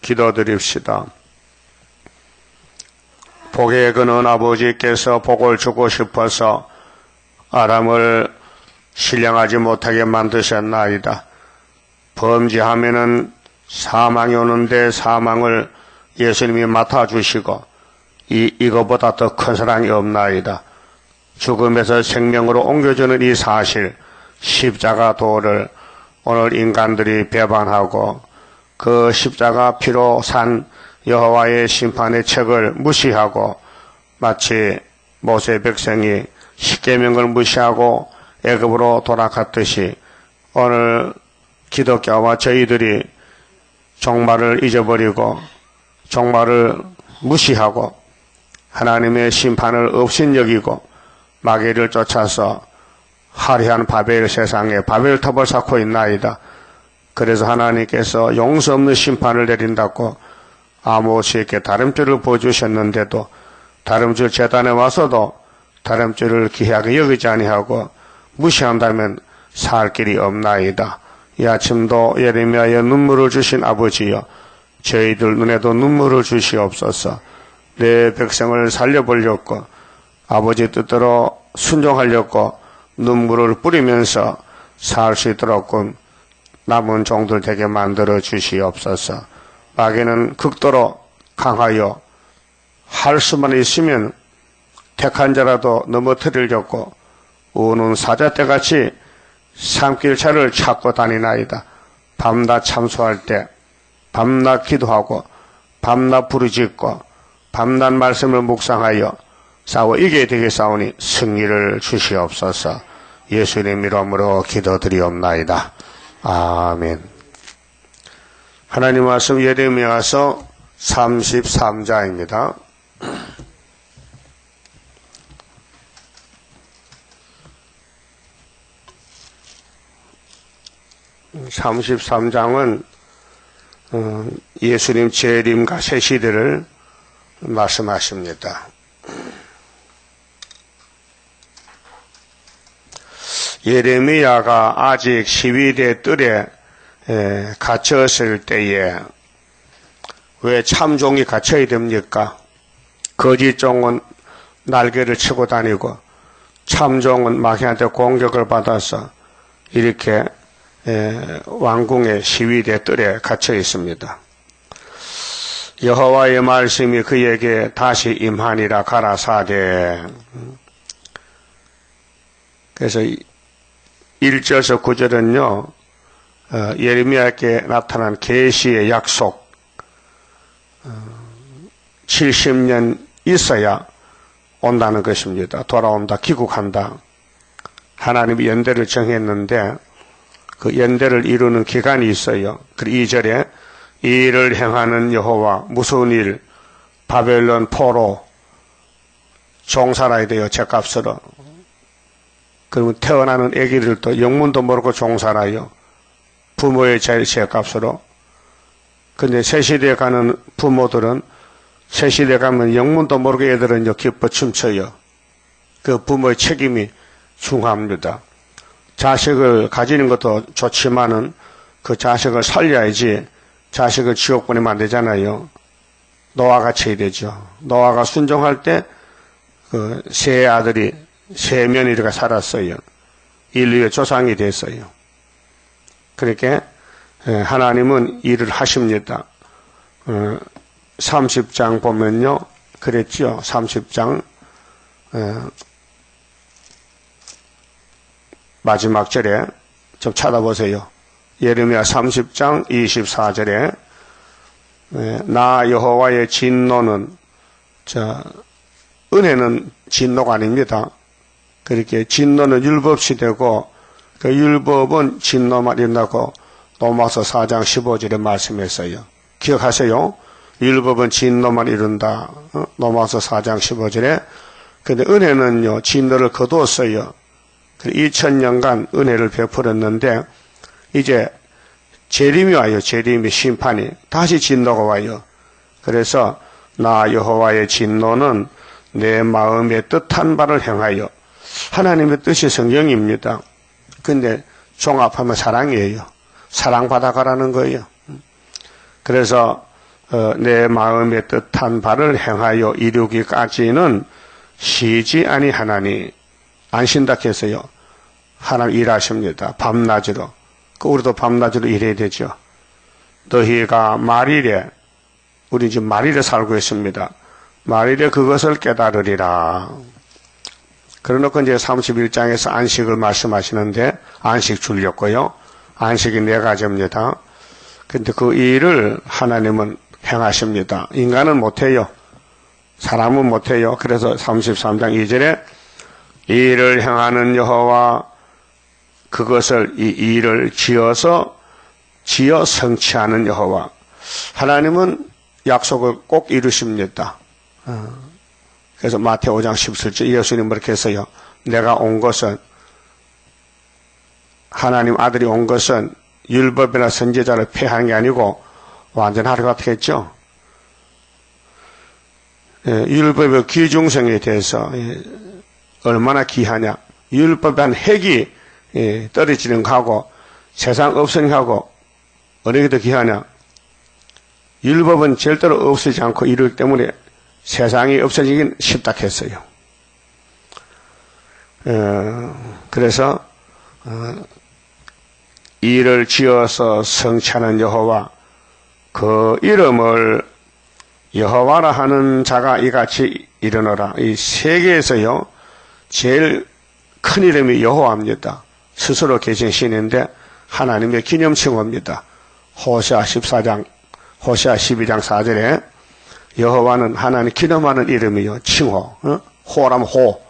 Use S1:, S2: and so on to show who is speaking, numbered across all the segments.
S1: 기도드립시다. 복에 그는 아버지께서 복을 주고 싶어서 아람을 신령하지 못하게 만드셨나이다. 범죄하면은 사망이 오는데 사망을 예수님이 맡아주시고 이거보다 더 큰 사랑이 없나이다. 죽음에서 생명으로 옮겨주는 이 사실, 십자가 도를 오늘 인간들이 배반하고 그 십자가 피로 산 여호와의 심판의 책을 무시하고 마치 모세 백성이 십계명을 무시하고 애굽으로 돌아갔듯이 오늘 기독교와 저희들이 종말을 잊어버리고 종말을 무시하고 하나님의 심판을 업신여기고 마귀를 쫓아서 화려한 바벨 세상에 바벨탑을 쌓고 있나이다. 그래서 하나님께서 용서 없는 심판을 내린다고 아모스에게 다름줄을 보여주셨는데도 다름줄 제단에 와서도 다름줄을 귀하게 여기지 아니하고 무시한다면 살 길이 없나이다. 이 아침도 예레미야의 눈물을 주신 아버지여, 저희들 눈에도 눈물을 주시옵소서. 내 백성을 살려보려고 아버지 뜻대로 순종하려고 눈물을 뿌리면서 살 수 있도록 남은 종들 되게 만들어 주시옵소서. 마귀는 극도로 강하여 할 수만 있으면 택한 자라도 넘어뜨리려고 우는 사자떼같이 산길차를 찾고 다니나이다. 밤낮 참소할 때 밤낮 기도하고 밤낮 부르짖고 밤낮 말씀을 묵상하여 싸워 이기게 되겠사오니 승리를 주시옵소서. 예수님 이름으로 기도드리옵나이다. 아멘. 하나님 말씀 예레미야서 33장입니다. (33장은) 예수님 재림과 새 시대를 말씀하십니다. 예레미야가 아직 시위대 뜰에 갇혔을 때에 왜 참종이 갇혀야 됩니까? 거짓종은 날개를 치고 다니고 참종은 마귀한테 공격을 받아서 이렇게 왕궁의 시위대 뜰에 갇혀 있습니다. 여호와의 말씀이 그에게 다시 임하니라 가라사대. 그래서 1절에서 9절은요 예레미야에게 나타난 계시의 약속, 70년 있어야 온다는 것입니다. 돌아온다, 귀국한다. 하나님이 연대를 정했는데 그 연대를 이루는 기간이 있어요. 그리고 2절에 이 일을 행하는 여호와 무서운 일, 바벨론 포로 종살아야 돼요. 죗값으로. 그러면 태어나는 아기들도 영문도 모르고 종살아요. 부모의 죗값으로. 근데 새시대에 가는 부모들은 새시대에 가면 영문도 모르고 애들은 기뻐 춤춰요. 그 부모의 책임이 중요합니다. 자식을 가지는 것도 좋지만은 그 자식을 살려야지 자식을 지옥 보내면 안 되잖아요. 노아가 쳐야 되죠. 노아가 순종할 때 그 세 아들이 세 며느리가 살았어요. 인류의 조상이 됐어요. 그렇게 하나님은 일을 하십니다. 30장 보면요. 그랬죠. 30장 마지막 절에 좀 찾아보세요. 예레미야 30장 24절에 나 여호와의 진노는 은혜는 진노가 아닙니다. 그렇게 진노는 율법시 되고 그 율법은 진노만 이룬다고 로마서 4장 15절에 말씀했어요. 기억하세요? 율법은 진노만 이룬다. 로마서 4장 15절에. 근데 은혜는요 진노를 거두었어요. 2000년간 은혜를 베풀었는데 이제 재림이 와요. 재림의 심판이 다시 진노가 와요. 그래서 나 여호와의 진노는 내 마음의 뜻한 바를 행하여. 하나님의 뜻이 성경입니다. 근데 종합하면 사랑이에요. 사랑받아가라는 거예요. 그래서 내 마음의 뜻한 바를 행하여 이루기까지는 쉬지 아니하나니 안 쉰다 해서요. 하나님 일하십니다. 밤낮으로. 우리도 밤낮으로 일해야 되죠. 너희가 말일에, 우리 지금 말일에 살고 있습니다. 말일에 그것을 깨달으리라. 그러놓고 이제 31장에서 안식을 말씀하시는데 안식 줄였고요. 안식이 4가지입니다. 근데 그 일을 하나님은 행하십니다. 인간은 못해요. 사람은 못해요. 그래서 33장 2절에 이 일을 행하는 여호와 그것을 이 일을 지어 성취하는 여호와. 하나님은 약속을 꼭 이루십니다. 그래서 마태오 5장 17절 예수님 그렇게 했어요. 내가 온 것은 하나님 아들이 온 것은 율법이나 선지자를 폐하는 게 아니고 완전하려고 어떻게 했죠? 율법의 귀중성에 대해서 얼마나 귀하냐. 율법에 한 핵이 떨어지는 거하고 세상 없어지는 거하고 어느 게 더 귀하냐. 율법은 절대로 없어지지 않고 이루기 때문에 세상이 없어지긴 쉽다 했어요. 그래서 일을 지어서 성취하는 여호와 그 이름을 여호와라 하는 자가 이같이 일어나라. 이 세계에서요 제일 큰 이름이 여호와입니다. 스스로 계신 신인데 하나님의 기념칭호입니다. 호세아 14장 호세아 12장 4절에 여호와는 하나님 기념하는 이름이요. 칭호. 호라면 호.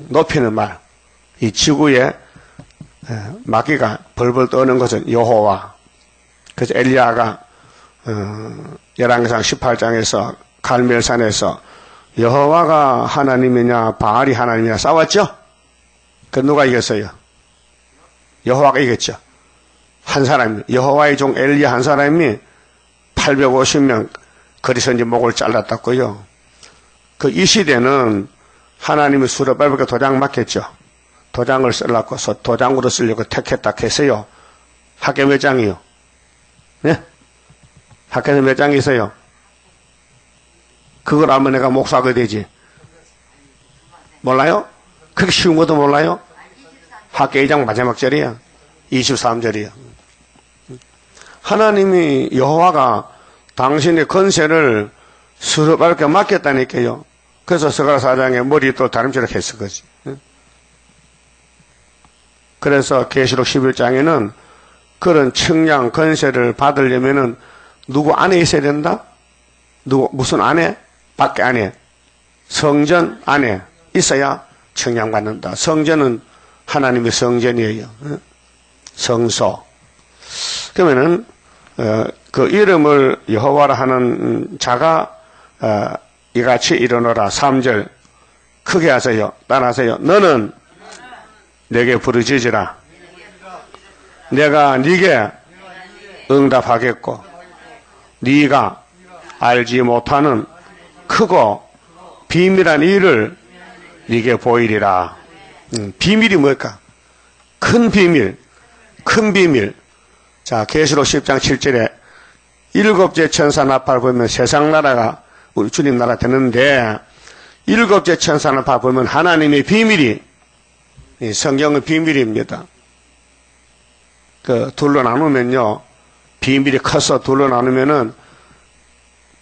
S1: 높이는 말. 이 지구에 마귀가 벌벌 떠는 것은 여호와. 그래서 엘리야가 11장 18장에서 갈멜산에서 여호와가 하나님이냐 바알이 하나님이냐 싸웠죠? 그 누가 이겼어요? 여호와가 이겼죠. 한 사람이 여호와의 종 엘리야 한 사람이 850명 거리선지 목을 잘랐다고요. 그 이 시대는 하나님이 수르바벨에게 도장 맡겼죠. 도장을 쓰려고 도장으로 쓰려고 택했다 했어요. 학교 몇 장이요? 네? 학교에서 몇 장이 있어요? 그걸 알면 내가 목사가 되지. 몰라요? 그렇게 쉬운 것도 몰라요? 학교 2장 마지막 절이야. 23절이야. 하나님이 여호와가 당신의 권세를 수르바벨에게 맡겼다니까요. 그래서 스가랴 4장에 머리 또 다림질을 했을 거지. 그래서 계시록 11장에는 그런 측량 권세를 받으려면은 누구 안에 있어야 된다? 누구 무슨 안에? 밖에 안에. 성전 안에 있어야 측량받는다. 성전은 하나님의 성전이에요. 성소. 그러면은 그 이름을 여호와라 하는 자가 이같이 일어나라. 3절 크게 하세요. 따라하세요. 너는 내게 부르짖으라. 내가 네게 응답하겠고 네가 알지 못하는 크고 비밀한 일을 네게 보이리라. 비밀이 뭘까? 큰 비밀, 큰 비밀. 자, 계시록 10장 7절에 7째 천사 나팔 보면 세상 나라가 우리 주님 나라 되는데 7째 천사 나팔 보면 하나님의 비밀이 이 성경의 비밀입니다. 그 둘로 나누면요, 비밀이 커서 둘로 나누면은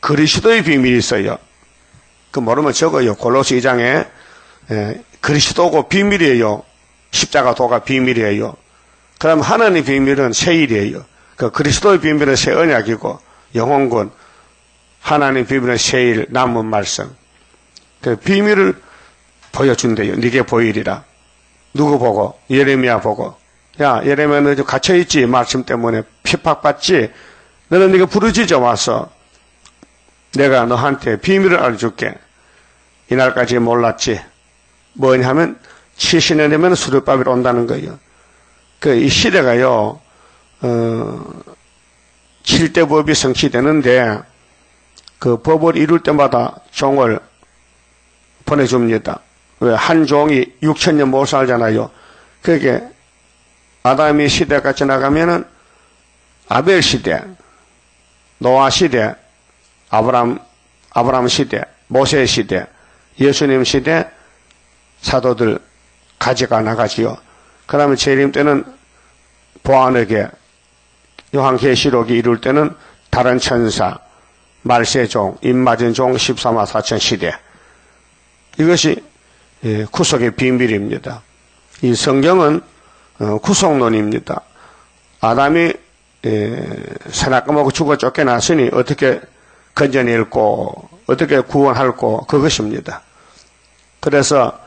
S1: 그리스도의 비밀이 있어요. 그 모르면 적어요. 골로새 2장에 그리스도고 비밀이에요. 십자가 도가 비밀이에요. 그럼 하나님의 비밀은 새 일이에요. 그 그리스도의 비밀은 새 언약이고 영혼군, 하나님의 비밀은 새 일, 남은 말씀. 그 비밀을 보여준대요. 네게 보이리라. 누구 보고? 예레미야 보고. 야, 예레미야 너 갇혀있지? 말씀 때문에 핍박받지? 너는 네가 부르짖어 와서 내가 너한테 비밀을 알려줄게. 이날까지 몰랐지? 뭐냐 하면 70년 되면 수르바벨 온다는 거예요. 그 이 시대가요 7대 법이 성취되는데 그 법을 이룰 때마다 종을 보내줍니다. 왜? 한 종이 6,000년 못 살잖아요. 그게 아담의 시대가 지나가면은 아벨 시대, 노아 시대, 아브라함 시대, 모세 시대, 예수님 시대 사도들 가지가 나가지요. 그러면 재림 때는 보안에게 요한계시록이 이룰 때는 다른 천사, 말세종, 입맞은 종 14만 4천 시대. 이것이 구속의 비밀입니다. 이 성경은 구속론입니다. 아담이 선악과먹고 죽어 쫓겨났으니 어떻게 건져낼고 어떻게 구원할고 그것입니다. 그래서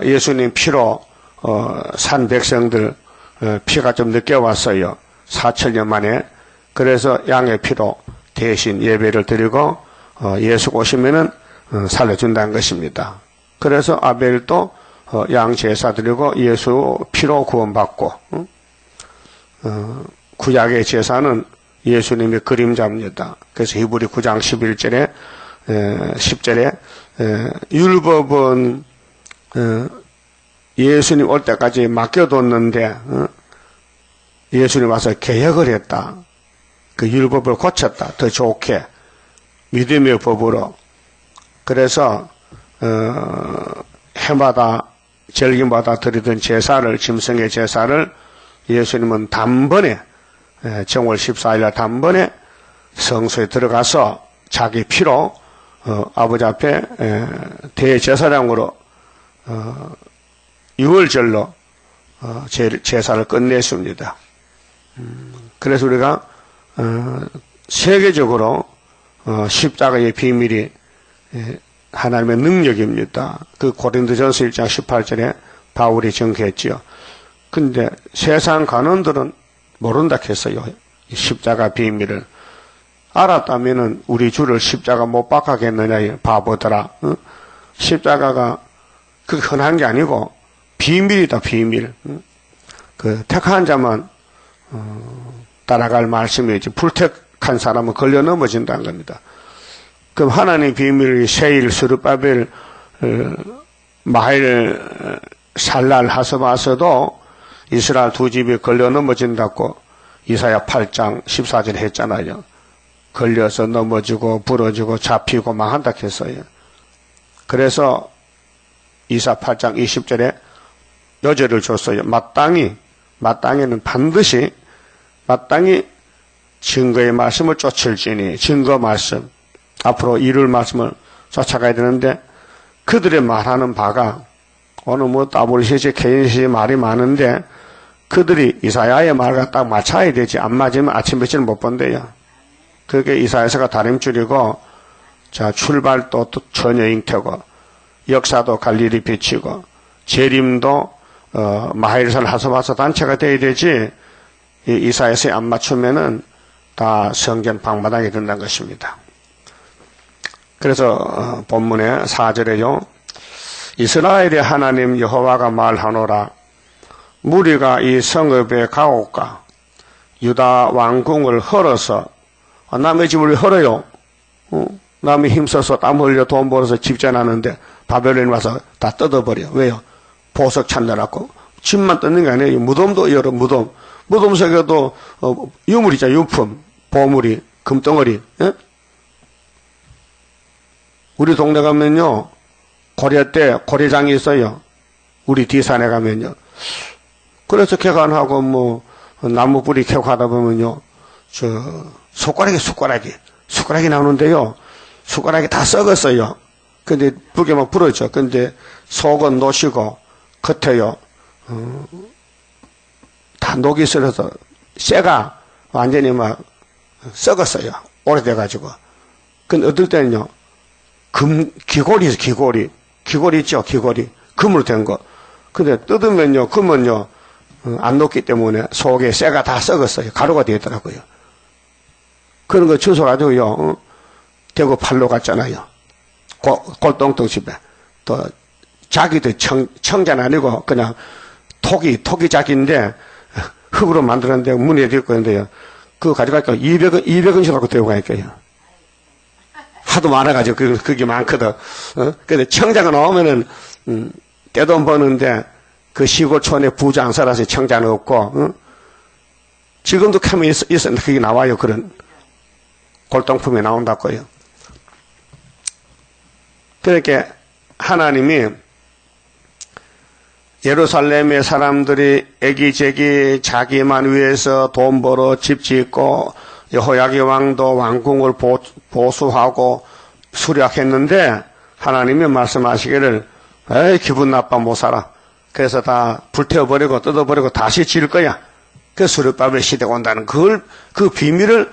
S1: 예수님 피로 산 백성들 피가 좀 늦게 왔어요. 4천년 만에. 그래서 양의 피로 대신 예배를 드리고 예수 오시면은 살려준다는 것입니다. 그래서 아벨도 양 제사 드리고 예수 피로 구원받고 구약의 제사는 예수님의 그림자입니다. 그래서 히브리 9장 11절에 10절에 율법은 예수님 올 때까지 맡겨뒀는데 예수님 와서 개혁을 했다. 그 율법을 고쳤다. 더 좋게 믿음의 법으로. 그래서 해마다 절기마다 드리던 제사를 짐승의 제사를 예수님은 단번에 정월 14일 단번에 성소에 들어가서 자기 피로 아버지 앞에 대제사장으로 유월절로 제사를 끝냈습니다. 그래서 우리가 세계적으로 십자가의 비밀이 하나님의 능력입니다. 그 고린도전서 1장 18절에 바울이 정했지요. 근데 세상 관원들은 모른다 했어요. 십자가 비밀을. 알았다면은 우리 주를 십자가 못 박하겠느냐, 바보더라. 십자가가 그 흔한 게 아니고 비밀이다, 비밀. 그 택한 자만 따라갈 말씀이지 불택한 사람은 걸려 넘어진다는 겁니다. 그럼 하나님의 비밀이 세일, 스룹바벨, 마일, 살랄, 하스바서도 이스라엘 두 집이 걸려 넘어진다고 이사야 8장 14절 했잖아요. 걸려서 넘어지고 부러지고 잡히고 망한다 했어요. 그래서 이사 8장 20절에 요절을 줬어요. 마땅히는 반드시 마땅히 증거의 말씀을 쫓을지니, 증거 말씀, 앞으로 이룰 말씀을 쫓아가야 되는데 그들의 말하는 바가 오늘 WCC, KNCC 말이 많은데 그들이 이사야의 말과 딱 맞춰야 되지. 안 맞으면 아침 며칠 못 본대요. 그게 이사야서가 다림줄이고, 자, 출발도 처녀잉태고, 역사도 갈릴리 비치고, 재림도 마하일산 하소바서 단체가 돼야 되지. 이사야서에 안 맞추면은 다 성전 방마당이 된다는 것입니다. 그래서 본문의 4절에요. 이스라엘의 하나님 여호와가 말하노라. 무리가 이 성읍에 가옥가 유다 왕궁을 헐어서, 남의 집을 헐어요. 남이 힘써서 땀 흘려 돈 벌어서 집 지어놨는데 바벨론에 와서 다 뜯어버려. 왜요? 보석 찾느라고. 집만 뜯는 게 아니에요. 무덤도 열어, 무덤. 무덤 속에도 유물이죠. 유품, 보물이, 금덩어리. 예? 우리 동네 가면요, 고려 때 고려장이 있어요. 우리 뒤산에 가면요. 그래서 개간하고 나무 뿌리 캐고 하다 보면요, 숟가락이 나오는데요. 숟가락이 다 썩었어요. 근데 북에 막 부러져. 근데 속은 노시고 겉에요, 다 녹이 슬어서 쇠가 완전히 막 썩었어요. 오래돼가지고. 근데 어떨 때는요, 귀고리 있죠, 귀고리. 금으로 된 거. 근데 뜯으면요, 금은요, 안 녹기 때문에 속에 쇠가 다 썩었어요. 가루가 되었더라고요. 그런 거 주워가지고요, 대구 팔로 갔잖아요. 골동동 집에. 또, 자기도 청자는 아니고, 그냥 토기 자기인데, 흙으로 만들었는데, 문에 되고 있는데요. 그거 가져갈까 200원씩 갖고 들고 갈게요. 하도 많아가지고, 그게 많거든. 근데 청자가 나오면은, 떼돈 버는데, 그 시골촌에 부자 안 살아서 청자는 없고, 지금도 캐면 있었는데, 그게 나와요, 그런. 골동품이 나온다고요. 그렇게 하나님이 예루살렘의 사람들이 애기제기 자기만 위해서 돈 벌어 집 짓고 여호야기 왕도 왕궁을 보수하고 수략했는데 하나님이 말씀하시기를 에이 기분 나빠 못 살아. 그래서 다 불태워버리고 뜯어버리고 다시 지을 거야. 그 수르바벨 시대가 온다는 그 비밀을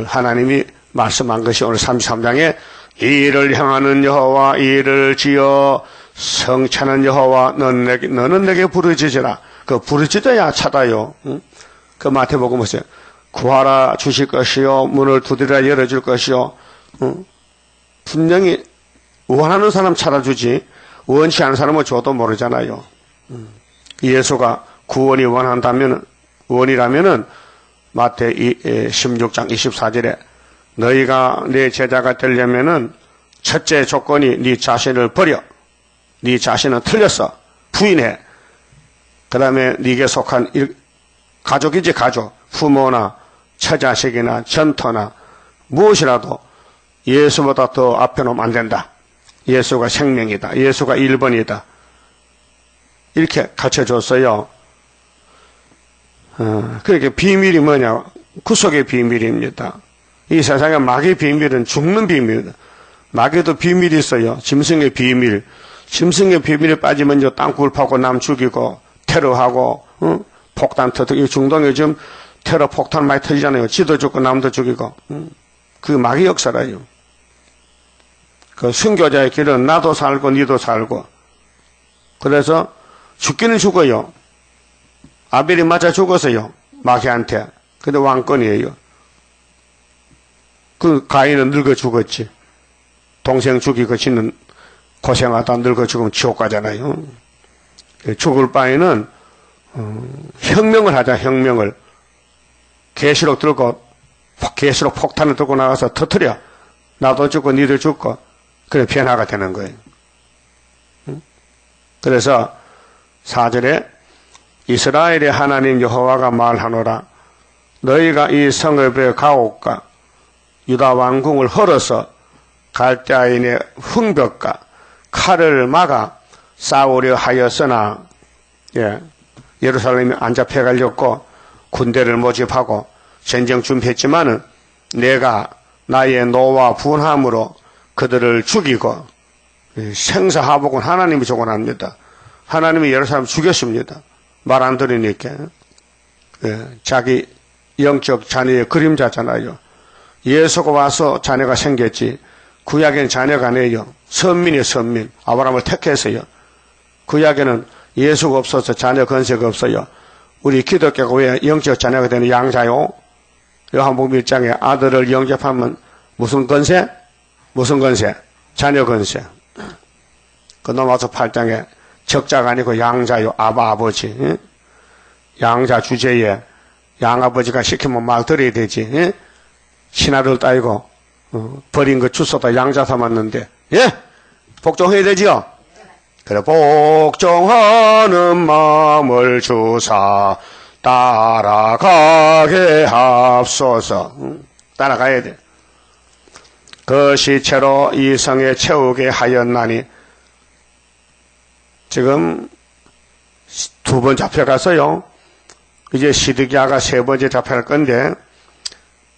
S1: 하나님이 말씀한 것이 오늘 33장에 이를 향하는 여호와 이를 지어 성찬은 여호와 너는 내게 부르짖으라. 그 부르짖어야 찾아요. 응? 그 마태복음 보세요. 구하라 주실 것이요 문을 두드리라 열어줄 것이요. 응? 분명히 원하는 사람 찾아주지 원치 않은 사람은 줘도 모르잖아요. 예수가 구원이 원이라면은 마태 16장 24절에 너희가 내 제자가 되려면은 첫째 조건이 네 자신을 버려. 네 자신은 틀렸어. 부인해. 그 다음에 네게 속한 가족이지 가족. 부모나 처자식이나 전터나 무엇이라도 예수보다 더 앞에 놓으면 안 된다. 예수가 생명이다. 예수가 1번이다. 이렇게 가르쳐줬어요. 그렇게 비밀이 뭐냐? 구속의 비밀입니다. 이 세상에 마귀의 비밀은 죽는 비밀이다. 마귀도 비밀이 있어요. 짐승의 비밀. 짐승의 비밀에 빠지면 이제 땅굴 파고 남 죽이고 테러하고 폭탄 터뜨리고 중동에 요즘 테러 폭탄 많이 터지잖아요. 지도 죽고 남도 죽이고 그 마귀 역사라요. 그 순교자의 길은 나도 살고 니도 살고 그래서 죽기는 죽어요. 아벨이 맞아 죽었어요. 마귀한테. 근데 왕권이에요. 그 가인은 늙어 죽었지. 동생 죽이고 지는 고생하다 늙어 죽으면 지옥 가잖아요. 죽을 바에는 혁명을 하자. 혁명을. 계시록 들고 계시록 폭탄을 들고 나가서 터뜨려. 나도 죽고 니도 죽고 그래 변화가 되는 거예요. 그래서 4절에 이스라엘의 하나님 여호와가 말하노라 너희가 이 성읍에 가옥과 유다 왕궁을 헐어서 갈대아인의 흥벽과 칼을 막아 싸우려 하였으나 예루살렘이 안 잡혀가려고 군대를 모집하고 전쟁 준비했지만은 내가 나의 노와 분함으로 그들을 죽이고 생사하복은 하나님이 조건합니다. 하나님이 예루살렘 죽였습니다. 말 안 들으니까. 자기 영적 자녀의 그림자잖아요. 예수가 와서 자녀가 생겼지. 구약에는 자녀가 아니에요. 선민이에요. 선민. 아브라함을 택했어요. 구약에는 예수가 없어서 자녀 건세가 없어요. 우리 기독교가 왜 영적 자녀가 되는 양자요? 요한복음 1장에 아들을 영접하면 무슨 건세? 무슨 건세? 자녀 건세. 그 넘어서 8장에 적자가 아니고 양자요. 아버지. 양자 주제에 양아버지가 시키면 말 들어야 되지. 신하를 따이고 버린 거 주소다 양자 삼았는데 복종해야 되지요. 그래 복종하는 마음을 주사 따라가게 합소서. 따라가야 돼. 그 시체로 이 성에 채우게 하였나니 지금 2번 잡혀갔어요. 이제 시드기야가 3번째 잡혀갈 건데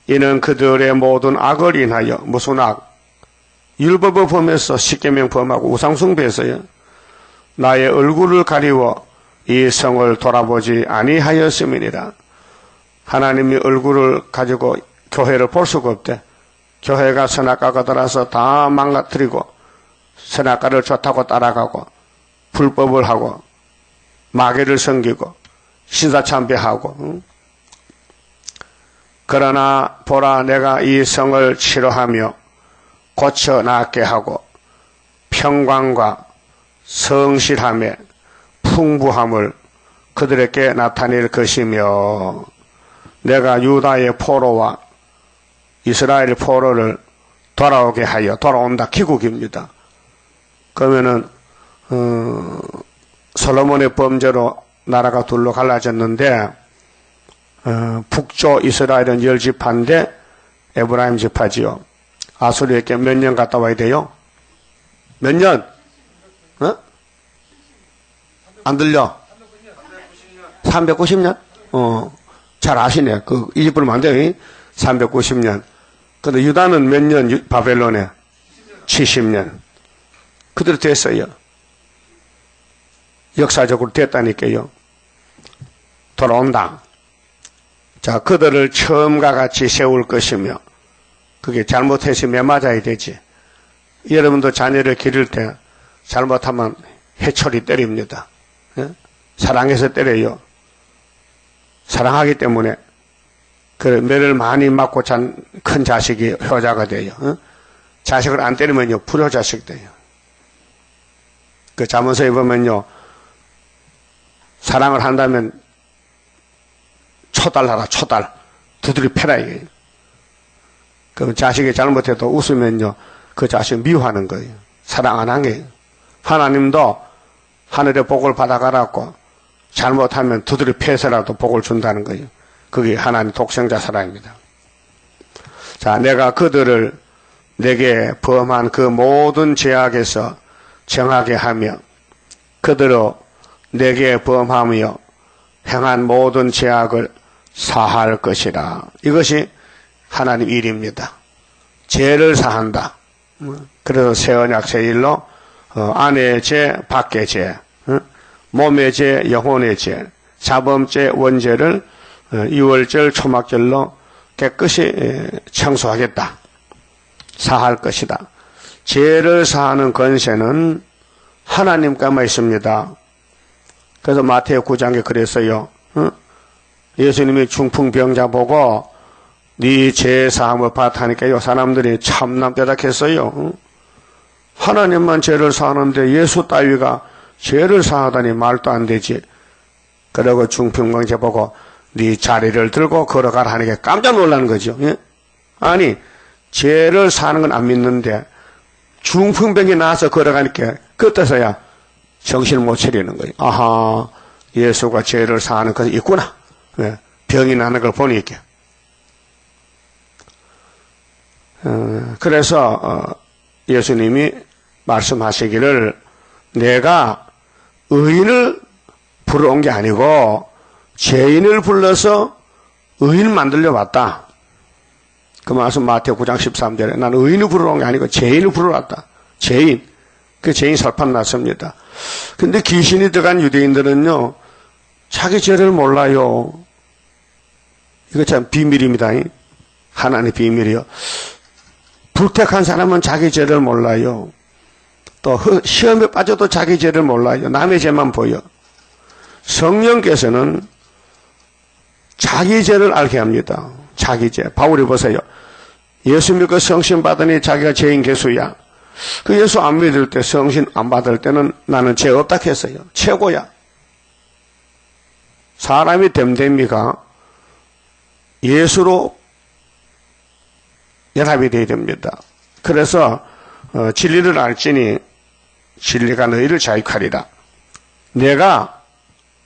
S1: 이는 그들의 모든 악을 인하여 무슨 악? 율법을 범해서 십계명 범하고 우상숭배했어요. 나의 얼굴을 가리워 이 성을 돌아보지 아니하였음이니라. 하나님이 얼굴을 가지고 교회를 볼 수가 없대. 교회가 선악과가 들어서 다 망가뜨리고 선악과를 좋다고 따라가고 불법을 하고 마귀를 섬기고 신사참배하고 그러나 보라 내가 이 성을 치료하며 고쳐 낫게 하고 평강과 성실함에 풍부함을 그들에게 나타낼 것이며 내가 유다의 포로와 이스라엘의 포로를 돌아오게 하여 돌아온다. 기국입니다. 그러면은 솔로몬의 범죄로 나라가 둘로 갈라졌는데 북조 이스라엘은 10지파인데 에브라임 지파지요. 아수르에게 몇 년 갔다 와야 돼요? 몇 년? 어? 안 들려? 390년? 잘 아시네. 이집트로 안 돼요. 390년. 근데 유다는 몇 년 바벨론에? 70년. 그대로 됐어요. 역사적으로 됐다니까요. 돌아온다. 자, 그들을 처음과 같이 세울 것이며, 그게 잘못해서 매맞아야 되지. 여러분도 자녀를 기를 때 잘못하면 해초리 때립니다. 예? 사랑해서 때려요. 사랑하기 때문에 그 매를 많이 맞고 잔 큰 자식이 효자가 돼요. 어? 자식을 안 때리면요 불효자식 돼요. 그 잠언서에 보면요 사랑을 한다면 초달하라 초달 두드리 패라 이게. 그럼 자식이 잘못해도 웃으면요 그 자식 미워하는 거예요. 사랑 안 한 거예요. 하나님도 하늘의 복을 받아가라고 잘못하면 두드리 패서라도 복을 준다는 거예요. 그게 하나님 독생자 사랑입니다. 자, 내가 그들을 내게 범한 그 모든 죄악에서 정하게 하며 그들로 내게 범하며 행한 모든 죄악을 사할 것이라. 이것이 하나님 일입니다. 죄를 사한다. 그래서 새 언약 새 일로 안의 죄, 밖의 죄, 몸의 죄, 영혼의 죄, 자범죄, 원죄를 유월절, 초막절로 깨끗이 청소하겠다. 사할 것이다. 죄를 사하는 권세는 하나님께만 있습니다. 그래서 마태오 9장에 그랬어요. 예수님이 중풍병자 보고 네 죄 사함을 받다니까요. 사람들이 참나 뼈닥했어요. 하나님만 죄를 사하는데 예수 따위가 죄를 사하다니 말도 안 되지. 그러고 중풍병자 보고 네 자리를 들고 걸어가라 하니까 깜짝 놀라는 거죠. 예? 아니 죄를 사는 건 안 믿는데 중풍병이 나와서 걸어가니까 그때서야 정신을 못 차리는 거예요. 아하 예수가 죄를 사하는 것이 있구나. 예? 병이 나는 걸 보니까. 그래서 예수님이 말씀하시기를 내가 의인을 불러온 게 아니고 죄인을 불러서 의인 만들려 왔다. 그 말씀 마태오 9장 13절에 나는 의인을 불러온 게 아니고 죄인을 불러 왔다. 죄인. 그 죄인 살판 났습니다. 근데 귀신이 들어간 유대인들은요 자기 죄를 몰라요. 이거 참 비밀입니다. 하나님의 비밀이요. 불택한 사람은 자기 죄를 몰라요. 또 시험에 빠져도 자기 죄를 몰라요. 남의 죄만 보여. 성령께서는 자기 죄를 알게 합니다. 자기 죄. 바울이 보세요. 예수 믿고 성신 받으니 자기가 죄인 개수야. 그 예수 안 믿을 때 성신 안 받을 때는 나는 죄 없다 했어요. 최고야. 사람이 됨됨이가 예수로 연합이 되어야 됩니다. 그래서 진리를 알지니 진리가 너희를 자유하리라. 내가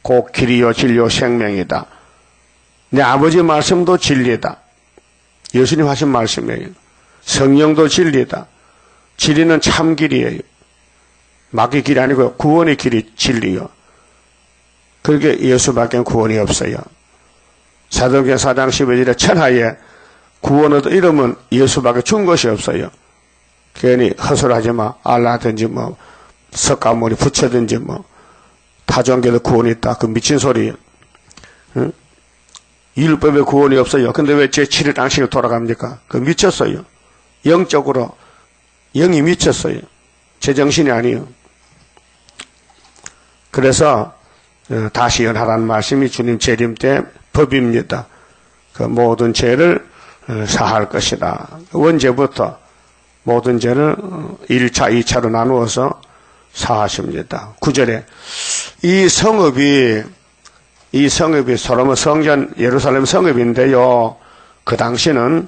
S1: 곧 길이요 진리요 생명이다. 내 아버지 말씀도 진리다. 예수님 하신 말씀이에요. 성령도 진리다. 진리는 참길이에요. 마귀 길이 아니고 구원의 길이 진리요. 그렇게 예수밖에 구원이 없어요. 사도행전 4장 15절에 천하에 구원 얻을 이름은 예수밖에 준 것이 없어요. 괜히 헛소리하지 마. 알라든지 뭐 석가모니 붙여든지 뭐 타종교도 구원이 있다. 그 미친 소리. 응? 율법에 구원이 없어요. 근데 왜 제7일 안식일 돌아갑니까? 그 미쳤어요. 영적으로 영이 미쳤어요. 제정신이 아니에요. 그래서 다시 연하라는 말씀이 주님 재림 때 법입니다. 그 모든 죄를 사할 것이다. 언제부터 모든 죄를 1차, 2차로 나누어서 사하십니다. 9절에 이 성읍이 솔로몬 성전 예루살렘 성읍인데요. 그 당시는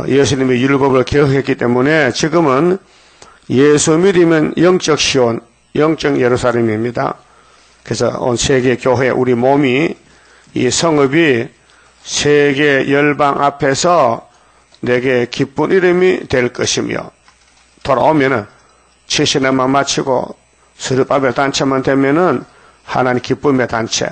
S1: 예수님이 율법을 개혁했기 때문에 지금은 예수 믿으면 영적 시온, 영적 예루살렘입니다. 그래서 온 세계 교회 우리 몸이 이 성읍이 세계 열방 앞에서 내게 기쁜 이름이 될 것이며 돌아오면은 70년만 마치고 스룹바벨 단체만 되면은 하나님 기쁨의 단체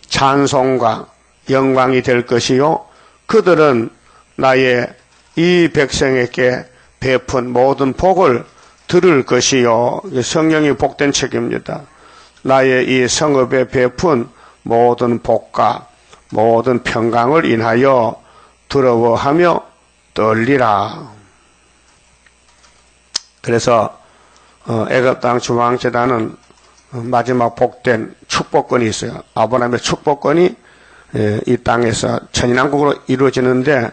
S1: 찬송과 영광이 될 것이요 그들은 나의 이 백성에게 베푼 모든 복을 들을 것이요 성령이 복된 책입니다. 나의 이 성읍에 베푼 모든 복과 모든 평강을 인하여 두려워하며 떨리라. 그래서 애굽 땅 중앙제단은 마지막 복된 축복권이 있어요. 아브라함의 축복권이 이 땅에서 천인왕국으로 이루어지는데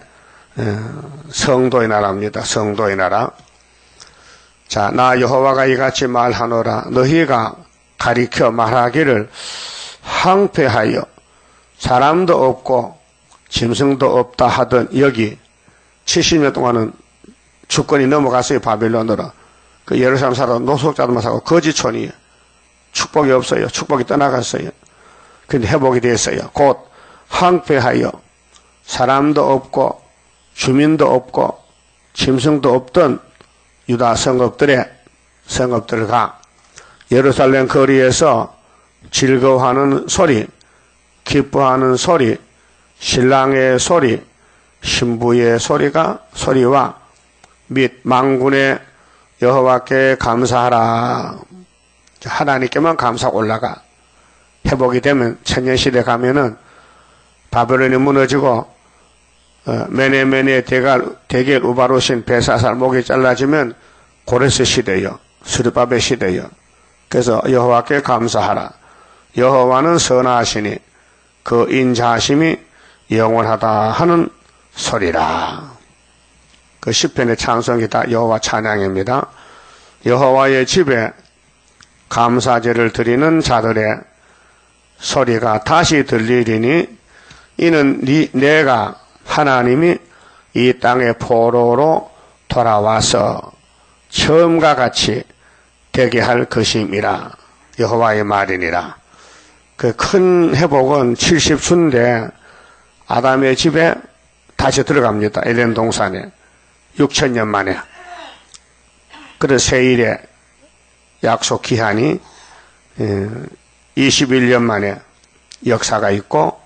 S1: 성도의 나라입니다. 성도의 나라. 자, 나 여호와가 이같이 말하노라. 너희가 가리켜 말하기를 항폐하여 사람도 없고 짐승도 없다 하던 여기 70년 동안은 주권이 넘어갔어요. 바빌론으로. 그 예루살렘 사람 노숙자들만 사고 거지촌이에요. 축복이 없어요. 축복이 떠나갔어요. 근데 회복이 됐어요. 곧 항폐하여 사람도 없고 주민도 없고 짐승도 없던 유다 성읍들과 예루살렘 거리에서 즐거워하는 소리, 기뻐하는 소리, 신랑의 소리, 신부의 소리와 및 만군의 여호와께 감사하라. 하나님께만 감사가 올라가. 회복이 되면 천년시대 가면은 바벨론이 무너지고 메네메네 대겔 우바로신 베사살 목이 잘라지면 고레스 시대요. 스룹바벨 시대요. 그래서 여호와께 감사하라. 여호와는 선하시니 그 인자하심이 영원하다 하는 소리라. 그 시편의 찬송이 다 여호와 찬양입니다. 여호와의 집에 감사제를 드리는 자들의 소리가 다시 들리리니 이는 내가 하나님이 이 땅의 포로로 돌아와서 처음과 같이 되게 할 것임이라. 여호와의 말이니라. 그 큰 회복은 70수인데 아담의 집에 다시 들어갑니다. 에덴 동산에 6천년 만에. 그래서 세일의 약속 기한이 21년 만에 역사가 있고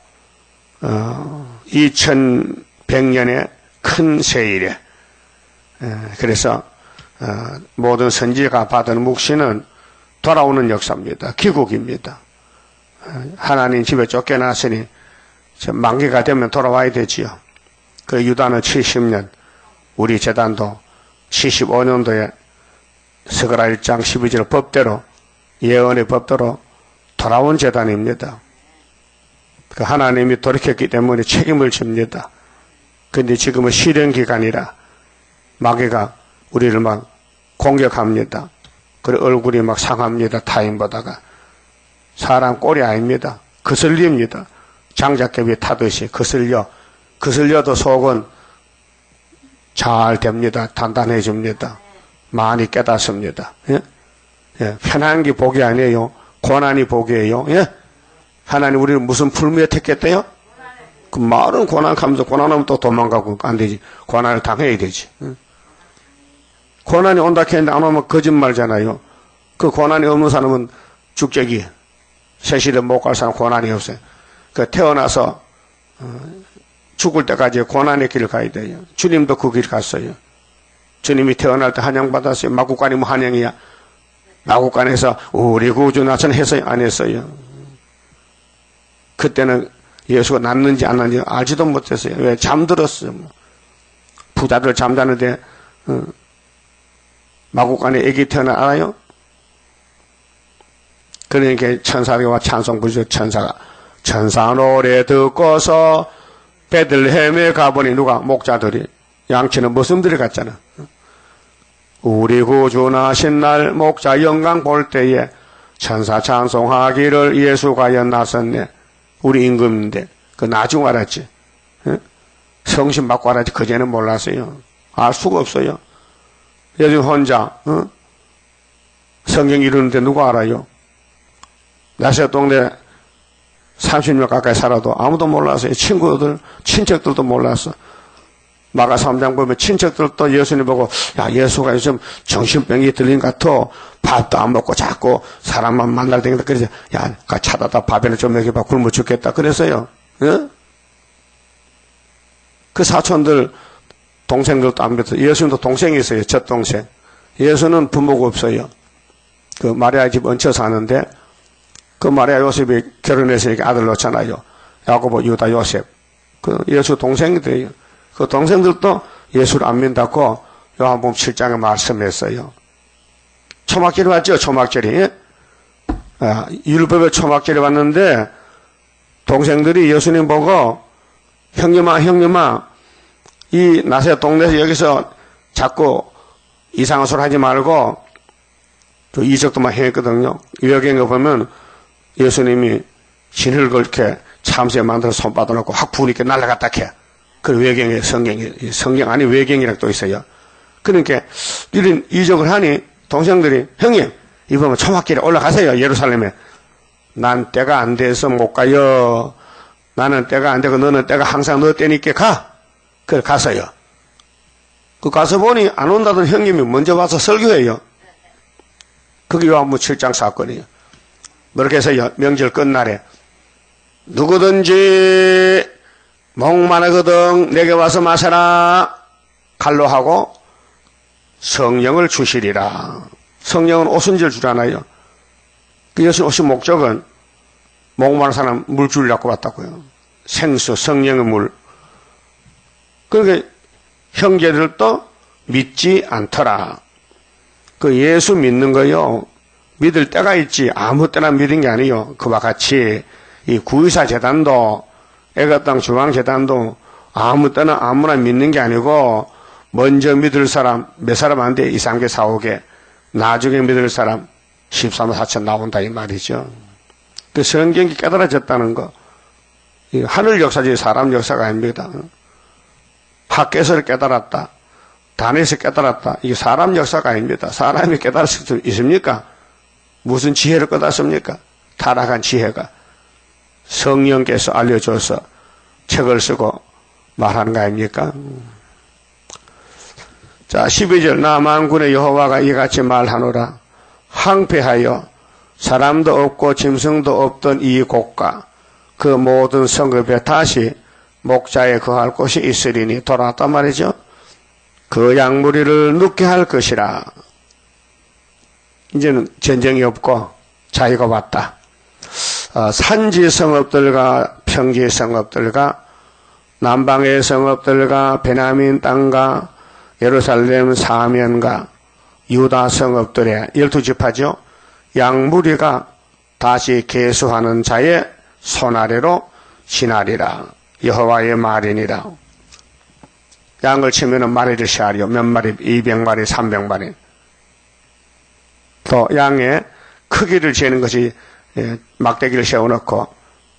S1: 2100년의 큰 세일에 그래서 모든 선지가 받은 묵시는 돌아오는 역사입니다. 귀국입니다. 하나님 집에 쫓겨났으니 만기가 되면 돌아와야 되지요. 그 유다는 70년, 우리 제단도 75년도에 스가랴 1장 12절 법대로 예언의 법대로 돌아온 제단입니다. 그 하나님이 돌이켰기 때문에 책임을 집니다. 근데 지금은 실현기간이라 마귀가 우리를 막 공격합니다. 그리고 얼굴이 막 상합니다. 타인보다가. 사람 꼴이 아닙니다. 거슬립니다. 장작개비 타듯이 거슬려도 속은 잘 됩니다. 단단해집니다. 많이 깨닫습니다. 예? 예, 편한 게 복이 아니에요. 고난이 복이에요. 예? 하나님 우리를 무슨 풀무에 택했대요? 그 말은 고난하면서 고난하면 또 도망가고 안 되지. 고난을 당해야 되지. 예? 고난이 온다 했는데 안 오면 거짓말잖아요. 그 고난이 없는 사람은 죽적이 세시대 못 갈 사람 고난이 없어요. 그 태어나서 죽을 때까지 고난의 길을 가야 돼요. 주님도 그 길 갔어요. 주님이 태어날 때 한양받았어요. 마국간이 뭐 한양이야. 마국간에서 우리 구주 나선 했어요? 안 했어요? 그때는 예수가 낫는지 안 낫는지 알지도 못했어요. 왜? 잠들었어요. 부자들 잠자는데 마국간에 애기 태어나 알아요? 그러니까 천사가 찬송 부르죠. 천사 노래 듣고서 베들레헴에 가보니 누가? 목자들이. 양치는 머슴들이 갔잖아. 우리 구주 나신 날 목자 영광 볼 때에 천사 찬송하기를 예수가 연나섰네. 우리 임금인데 그 나중 알았지. 성신 받고 알았지. 그제는 몰랐어요. 알 수가 없어요. 요즘 혼자 성경 이루는데 누가 알아요? 나세 동네 30년 가까이 살아도 아무도 몰랐어요. 친구들, 친척들도 몰랐어. 마가 3장 보면 친척들도 예수님 보고 야 예수가 요즘 정신병이 들린 것 같아. 밥도 안 먹고 자꾸 사람만 만날 때니까 그래서 야 찾아다 밥이나 좀 먹여봐 굶어 죽겠다 그래서요. 예? 그 사촌들 동생들도 안 믿어. 예수님도 동생이 있어요. 첫 동생. 예수는 부모가 없어요. 그 마리아 집 얹혀 사는데 그 마리아 요셉이 결혼해서 이렇게 아들 놓잖아요. 야고보, 유다, 요셉. 그 예수 동생이 돼요. 그 동생들도 예수를 안 믿다고 요한복음 7장에 말씀했어요. 초막절이 왔죠, 초막절이. 율법의 초막절이 왔는데 동생들이 예수님 보고 형님아, 이 나세 동네에서 여기서 자꾸 이상한 소리 하지 말고 또 이적도만 행했거든요. 여경에 보면 예수님이 진을 걸게 참새 만들어 손 뻗어놓고 확 부으니까 날아갔다 캐. 그 외경에 성경 안에 외경이라고 또 있어요. 그러니까 이런 이적을 하니 동생들이 형님 이번에 초막길에 올라가세요. 예루살렘에. 난 때가 안 돼서 못 가요. 나는 때가 안 되고 너는 때가 항상 너 때니까 가. 그래 갔어요. 그 가서 보니 안 온다던 형님이 먼저 와서 설교해요. 그게 요한복음 7장 사건이에요. 그렇게 해서 명절 끝날에 누구든지 목마르거든 내게 와서 마셔라 칼로 하고 성령을 주시리라. 성령은 오순절 주잖아요. 그 예수님 오신 목적은 목마른 사람 물 주려고 왔다고요. 생수 성령의 물. 그러니까 형제들도 믿지 않더라. 그 예수 믿는 거요. 믿을 때가 있지 아무 때나 믿은 게 아니요. 그와 같이 이 구의사 재단도 애가땅 중앙재단도 아무 때나 아무나 믿는 게 아니고 먼저 믿을 사람 몇 사람 안 돼? 2, 3개, 4, 5개. 나중에 믿을 사람 13, 4천 나온다 이 말이죠. 그 성경이 깨달아졌다는 거. 하늘 역사지 사람 역사가 아닙니다. 학계에서 깨달았다. 단에서 깨달았다. 이게 사람 역사가 아닙니다. 사람이 깨달을 수 있습니까? 무슨 지혜를 깨달습니까? 타락한 지혜가. 성령께서 알려줘서 책을 쓰고 말하는 거 아닙니까? 자, 12절. 나 만군의 여호와가 이같이 말하노라. 항폐하여 사람도 없고 짐승도 없던 이 곳과 그 모든 성읍에 다시 목자에 거할 곳이 있으리니 돌아왔단 말이죠. 그 양무리를 눕게 할 것이라. 이제는 전쟁이 없고 자유가 왔다. 산지 성읍들과 평지 성읍들과 남방의 성읍들과 베냐민 땅과 예루살렘 사면과 유다 성읍들의 12지파죠. 양무리가 다시 계수하는 자의 손아래로 지나리라. 여호와의 말이니라. 양을 치면은 마리를 시하리요. 몇 마리? 200마리, 300마리. 또 양의 크기를 재는 것이 막대기를 세워놓고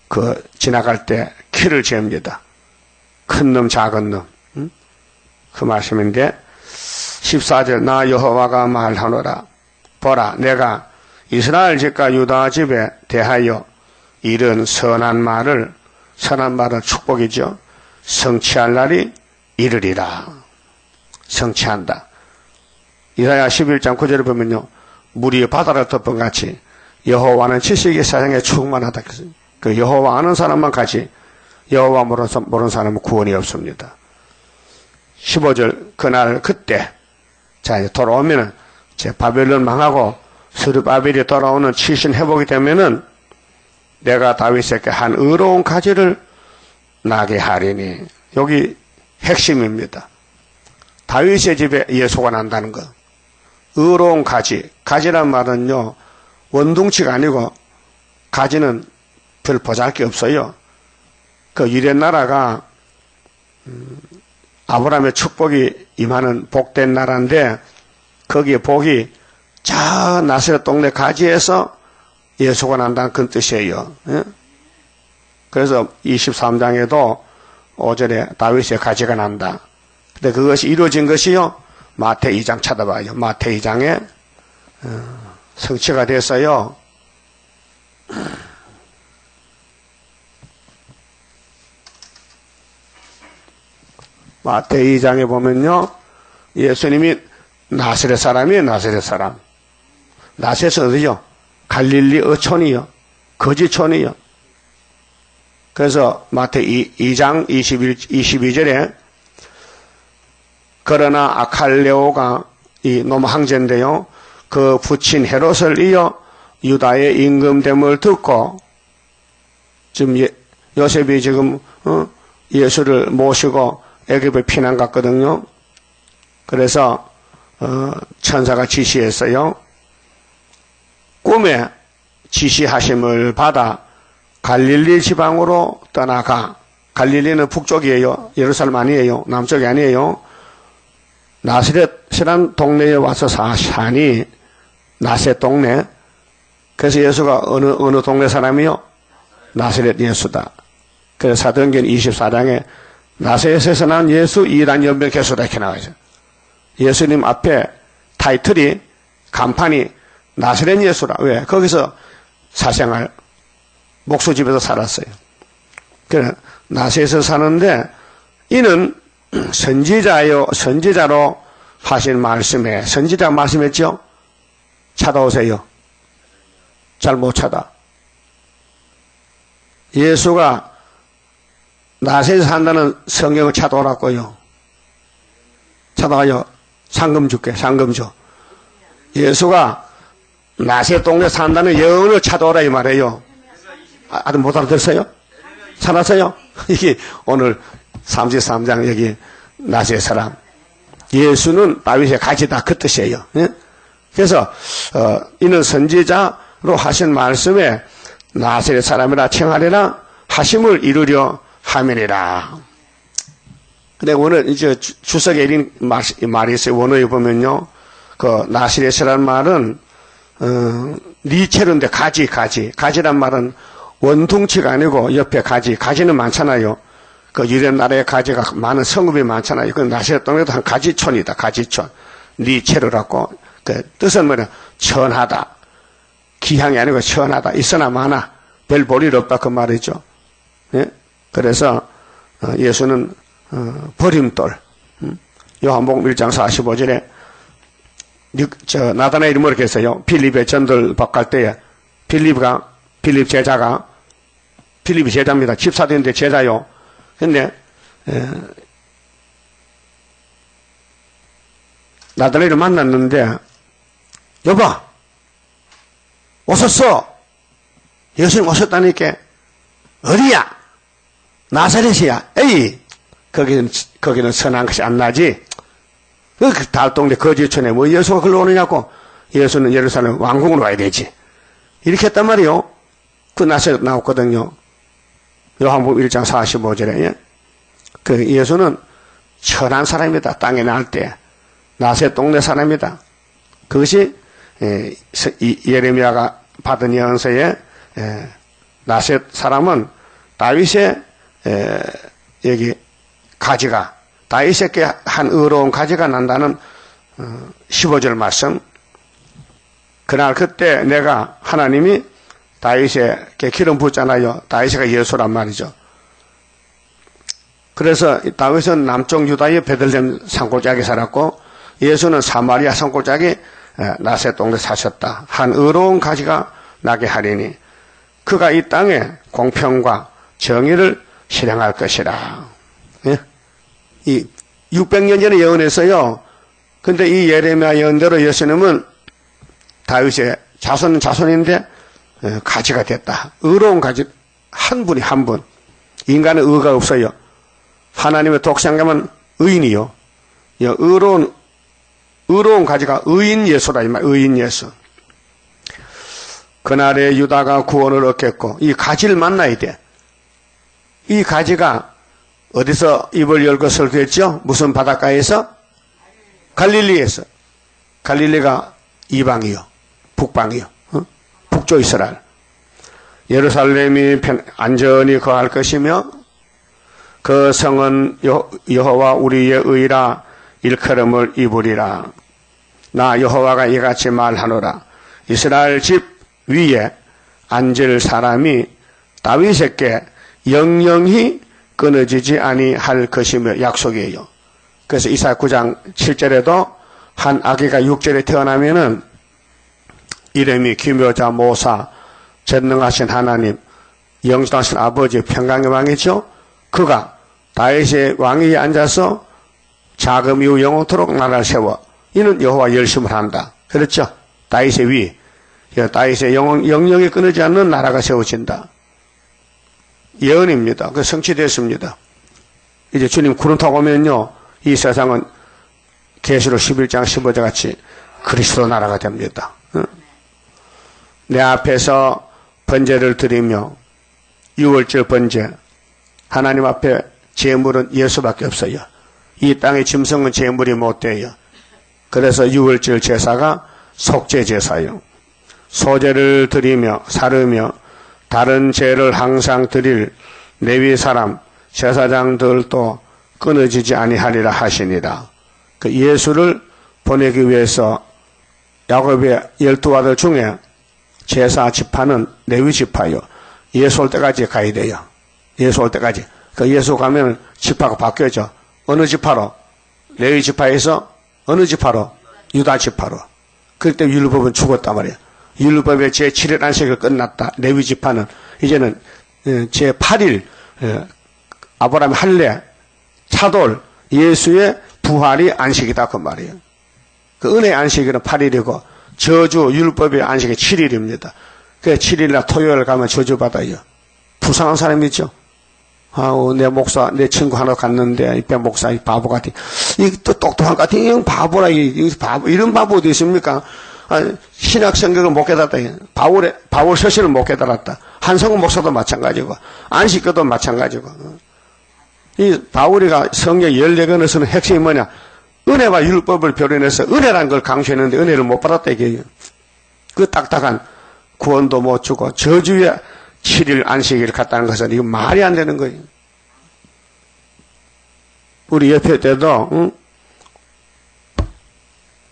S1: 그 지나갈 때 키를 잽니다. 큰 놈, 작은 놈. 그 말씀인데 14절. 나 여호와가 말하노라. 보라, 내가 이스라엘 집과 유다 집에 대하여 이런 선한 말은 축복이죠. 성취할 날이 이르리라. 성취한다. 이사야 11장 9절을 보면요. 물이 바다를 덮은 같이 여호와는 지식이 세상에 충만하다. 그 여호와 아는 사람만 가지 여호와 모르는 사람은 구원이 없습니다. 15절. 그날 그때 자 이제 돌아오면은 제 바벨론 망하고 스룹바벨이 돌아오는 치신 회복이 되면은 내가 다윗에게 한 의로운 가지를 나게 하리니. 여기 핵심입니다. 다윗의 집에 예수가 난다는 것. 의로운 가지. 가지란 말은요, 원둥치가 아니고, 가지는 별 보잘게 없어요. 그 유대 나라가, 아브라함의 축복이 임하는 복된 나라인데, 거기에 복이 저 나사렛 동네 가지에서 예수가 난다는 그런 뜻이에요. 예? 그래서 23장에도 5절에 다윗의 가지가 난다. 근데 그것이 이루어진 것이요. 마태 2장 찾아봐요. 마태 2장에 성취가 됐어요. 마태 2장에 보면요. 예수님이 나사렛 사람이에요. 나사렛 사람. 나사렛은 어디죠? 갈릴리 어촌이요. 거지촌이요. 그래서 마태 2장 22절에 그러나 아칼레오가 이 놈 황제인데요. 그 부친 헤롯을 이어 유다의 임금됨을 듣고 지금 요셉이 지금 예수를 모시고 애굽에 피난 갔거든요. 그래서 천사가 지시했어요. 꿈에 지시하심을 받아 갈릴리 지방으로 떠나가. 갈릴리는 북쪽이에요. 예루살렘 아니에요. 남쪽이 아니에요. 나사렛이란 동네에 와서 사니 나사렛 동네. 그래서 예수가 어느 동네 사람이요? 나사렛 예수다. 그래서 사도행전 24장에 나사렛에서 난 예수 이란 연변 개수다 이렇게 나와 있어요. 예수님 앞에 타이틀이 간판이 나사렛 예수라. 왜? 거기서 사생활 목수집에서 살았어요. 그래 나사렛에서 사는데 이는 선지자로 하신 말씀에 선지자 말씀했죠. 찾아오세요. 잘 못 찾아. 예수가 나사렛에서 산다는 성경을 찾아오라고요. 찾아가요. 상금 줄게. 상금 줘. 예수가 나사렛 동네 산다는 영을 찾아오라 이 말이에요. 아들 못 알아들었어요? 살았어요? 이게 오늘 33장 여기 나사렛 사람. 예수는 다윗의 가지다 그 뜻이에요. 예? 그래서 이는 선지자로 하신 말씀에 나사렛 사람이라 청하리라 하심을 이루려 함이니라. 근데 오늘 이제 주석에 이런 말이 있어요. 원어에 보면요. 그 나사렛이라는 말은 리체로인데 가지란 말은 원통치가 아니고 옆에 가지는 많잖아요. 그 유럽 나라의 가지가 많은 성읍이 많잖아요. 그 나사렛 동네도 한 가지촌이다. 가지촌. 리체로라고. 그 뜻은 뭐냐? 천하다. 기향이 아니고 천하다. 있으나 많아. 별 볼일 없다. 그 말이죠. 예? 그래서 예수는 버림돌. 요한복음 1장 45절에 나다나엘이 뭐렇게 했어요? 필립의 전도를 바꿀 때에 필립이 제자입니다. 집사도인데 제자요. 근데 나다나엘을 만났는데 여보 오셨어. 예수님 오셨다니까. 어디야? 나사렛이야. 에이 거기는 선한 것이 안 나지. 그 달동네 거지촌에 뭐 예수가 글로 오느냐고. 예수는 예루살렘 왕궁으로 와야 되지. 이렇게 했단 말이요. 그 나사렛 나왔거든요. 요한복음 1장 45절에. 예? 그 예수는 천한 사람이다. 땅에 날 때. 나사렛 동네 사람이다. 그것이 예레미야가 받은 예언서에 나사렛 사람은 다윗의 여기 가지가 다윗에게 한 의로운 가지가 난다는 15절 말씀. 그날 그때 내가 하나님이 다윗에게 기름 붓잖아요. 다윗이가 예수란 말이죠. 그래서 다윗은 남쪽 유다의 베들레헴 산골짜기 살았고 예수는 사마리아 산골짜기 나사렛 동네 사셨다. 한 의로운 가지가 나게 하리니 그가 이 땅에 공평과 정의를 실행할 것이라. 예? 이 600년 전에 예언했어요. 근데 이 예레미야 예언대로 예수님은 다윗의 자손인데 가지가 됐다. 의로운 가지 한 분이 한 분. 인간은 의가 없어요. 하나님의 독생자만 의인이요. 의로운 가지가 의인 예수라 이 말. 의인 예수. 그날에 유다가 구원을 얻겠고 이 가지를 만나야 돼. 이 가지가 어디서 입을 열고 설교했죠? 무슨 바닷가에서? 갈릴리에서. 갈릴리가 이방이요. 북방이요. 북쪽 이스라엘. 예루살렘이 안전히 거할 것이며 그 성은 여호와 우리의 의라 일컬음을 입으리라. 나 여호와가 이같이 말하노라. 이스라엘 집 위에 앉을 사람이 다윗에게 영영히 끊어지지 아니할 것이며 약속이에요. 그래서 이사야 9장 7절에도 한 아기가 6절에 태어나면은 이름이 기묘자 모사 전능하신 하나님 영존하신 아버지 평강의 왕이죠. 그가 다윗의 왕위에 앉아서 자금 이후 영원토록 나라를 세워 이는 여호와 열심을 한다. 그렇죠? 다윗의 위 다윗의 영영이 끊어지지 않는 나라가 세워진다. 예언입니다. 그 성취됐습니다. 이제 주님 구름 타고 오면요 이 세상은 계시록 11장 15절 같이 그리스도 나라가 됩니다. 내 앞에서 번제를 드리며 유월절 번제 하나님 앞에 제물은 예수밖에 없어요. 이 땅의 짐승은 제물이 못 돼요. 그래서 유월절 제사가 속죄 제사요. 소제를 드리며 사르며 다른 죄를 항상 드릴 레위 사람 제사장들도 끊어지지 아니하리라 하시니라. 그 예수를 보내기 위해서 야곱의 12아들 중에 제사 지파는 레위 지파요. 예수 올 때까지 가야 돼요. 예수 올 때까지. 그 예수 가면 지파가 바뀌어져. 어느 지파로? 레위 지파에서 어느 지파로? 유다 지파로. 그때 율법은 죽었단 말이에요. 율법의 제7일 안식일 끝났다. 레위 지파는 이제는 제8일 아브라함 할례 차돌 예수의 부활이 안식이다 그 말이에요. 그 은혜의 안식일은 8일이고 저주 율법의 안식이 7일입니다. 그 7일날 토요일 가면 저주받아요. 불쌍한 사람이 있죠. 아우 내 목사 내 친구 하나 갔는데 이 목사 이 바보 같아. 이 또 똑똑한 것 같아. 이 바보라 이 바보 이런 바보 어디 있습니까? 신학 성경을 못 깨달았다. 바울 서신을 못 깨달았다. 한성훈 목사도 마찬가지고 안식교도 마찬가지고. 이 바울이가 성경 14권을 쓰는 핵심이 뭐냐? 은혜와 율법을 변론해서 은혜라는 걸 강조했는데 은혜를 못 받았다 이게요. 그 딱딱한 구원도 못 주고 저주의 7일 안식일을 갖다는 것은 이거 말이 안 되는 거예요. 우리 옆에 때도